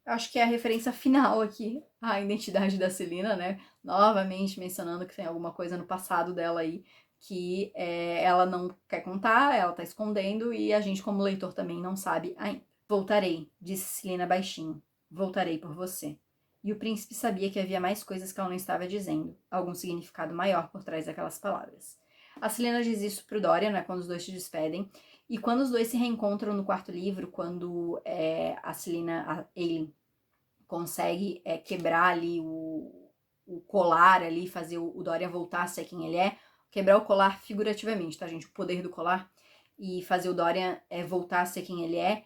Eu acho que é a referência final aqui à identidade da Celaena, né? Novamente mencionando que tem alguma coisa no passado dela aí que ela não quer contar, ela tá escondendo e a gente como leitor também não sabe ainda. Voltarei, disse Celaena baixinho. Voltarei por você. E o príncipe sabia que havia mais coisas que ela não estava dizendo, algum significado maior por trás daquelas palavras. A Celaena diz isso pro Dorian, né, quando os dois se despedem, e quando os dois se reencontram no 4º livro, quando a Celaena, a Aelin, consegue quebrar ali o colar ali, fazer o Dorian voltar a ser quem ele é. Quebrar o colar figurativamente, tá, gente? O poder do colar. E fazer o Dorian voltar a ser quem ele é.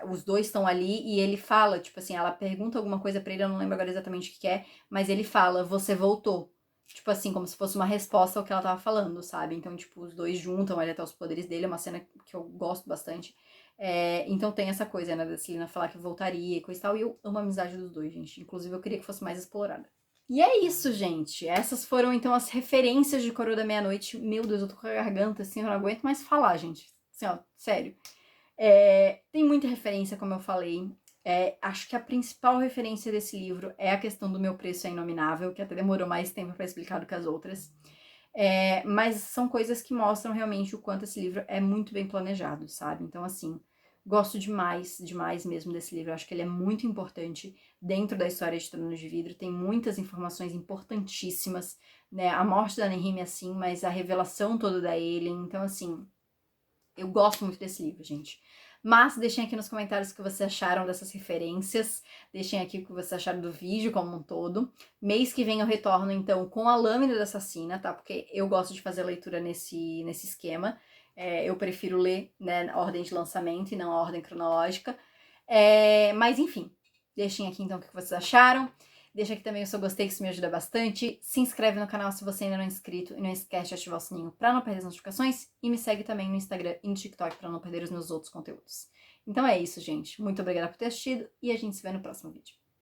Os dois estão ali e ele fala, tipo assim, ela pergunta alguma coisa pra ele, eu não lembro agora exatamente o que é, mas ele fala, você voltou. Tipo assim, como se fosse uma resposta ao que ela tava falando, sabe? Então, tipo, os dois juntam ali até os poderes dele, é uma cena que eu gosto bastante. Então tem essa coisa, né, da Celina falar que voltaria e coisa e tal, e eu amo a amizade dos dois, gente. Inclusive, eu queria que fosse mais explorada. E é isso, gente. Essas foram, então, as referências de Coroa da Meia-Noite. Meu Deus, eu tô com a garganta, assim, eu não aguento mais falar, gente. Assim, ó, sério. Tem muita referência, como eu falei. Acho que a principal referência desse livro é a questão do meu preço é inominável, que até demorou mais tempo para explicar do que as outras. Mas são coisas que mostram realmente o quanto esse livro é muito bem planejado, sabe? Então, assim, gosto demais, demais mesmo desse livro. Acho que ele é muito importante dentro da história de Trono de Vidro. Tem muitas informações importantíssimas, né? A morte da Nehemia, sim, mas a revelação toda da Aelin. Então, assim, eu gosto muito desse livro, gente. Mas deixem aqui nos comentários o que vocês acharam dessas referências. Deixem aqui o que vocês acharam do vídeo como um todo. Mês que vem eu retorno, então, com a Lâmina da Assassina, tá? Porque eu gosto de fazer a leitura nesse esquema. Eu prefiro ler, né, a ordem de lançamento e não a ordem cronológica. Mas, enfim, deixem aqui, então, o que vocês acharam. Deixa aqui também o seu gostei, que isso me ajuda bastante. Se inscreve no canal se você ainda não é inscrito. E não esquece de ativar o sininho para não perder as notificações. E me segue também no Instagram e no TikTok para não perder os meus outros conteúdos. Então é isso, gente. Muito obrigada por ter assistido e a gente se vê no próximo vídeo.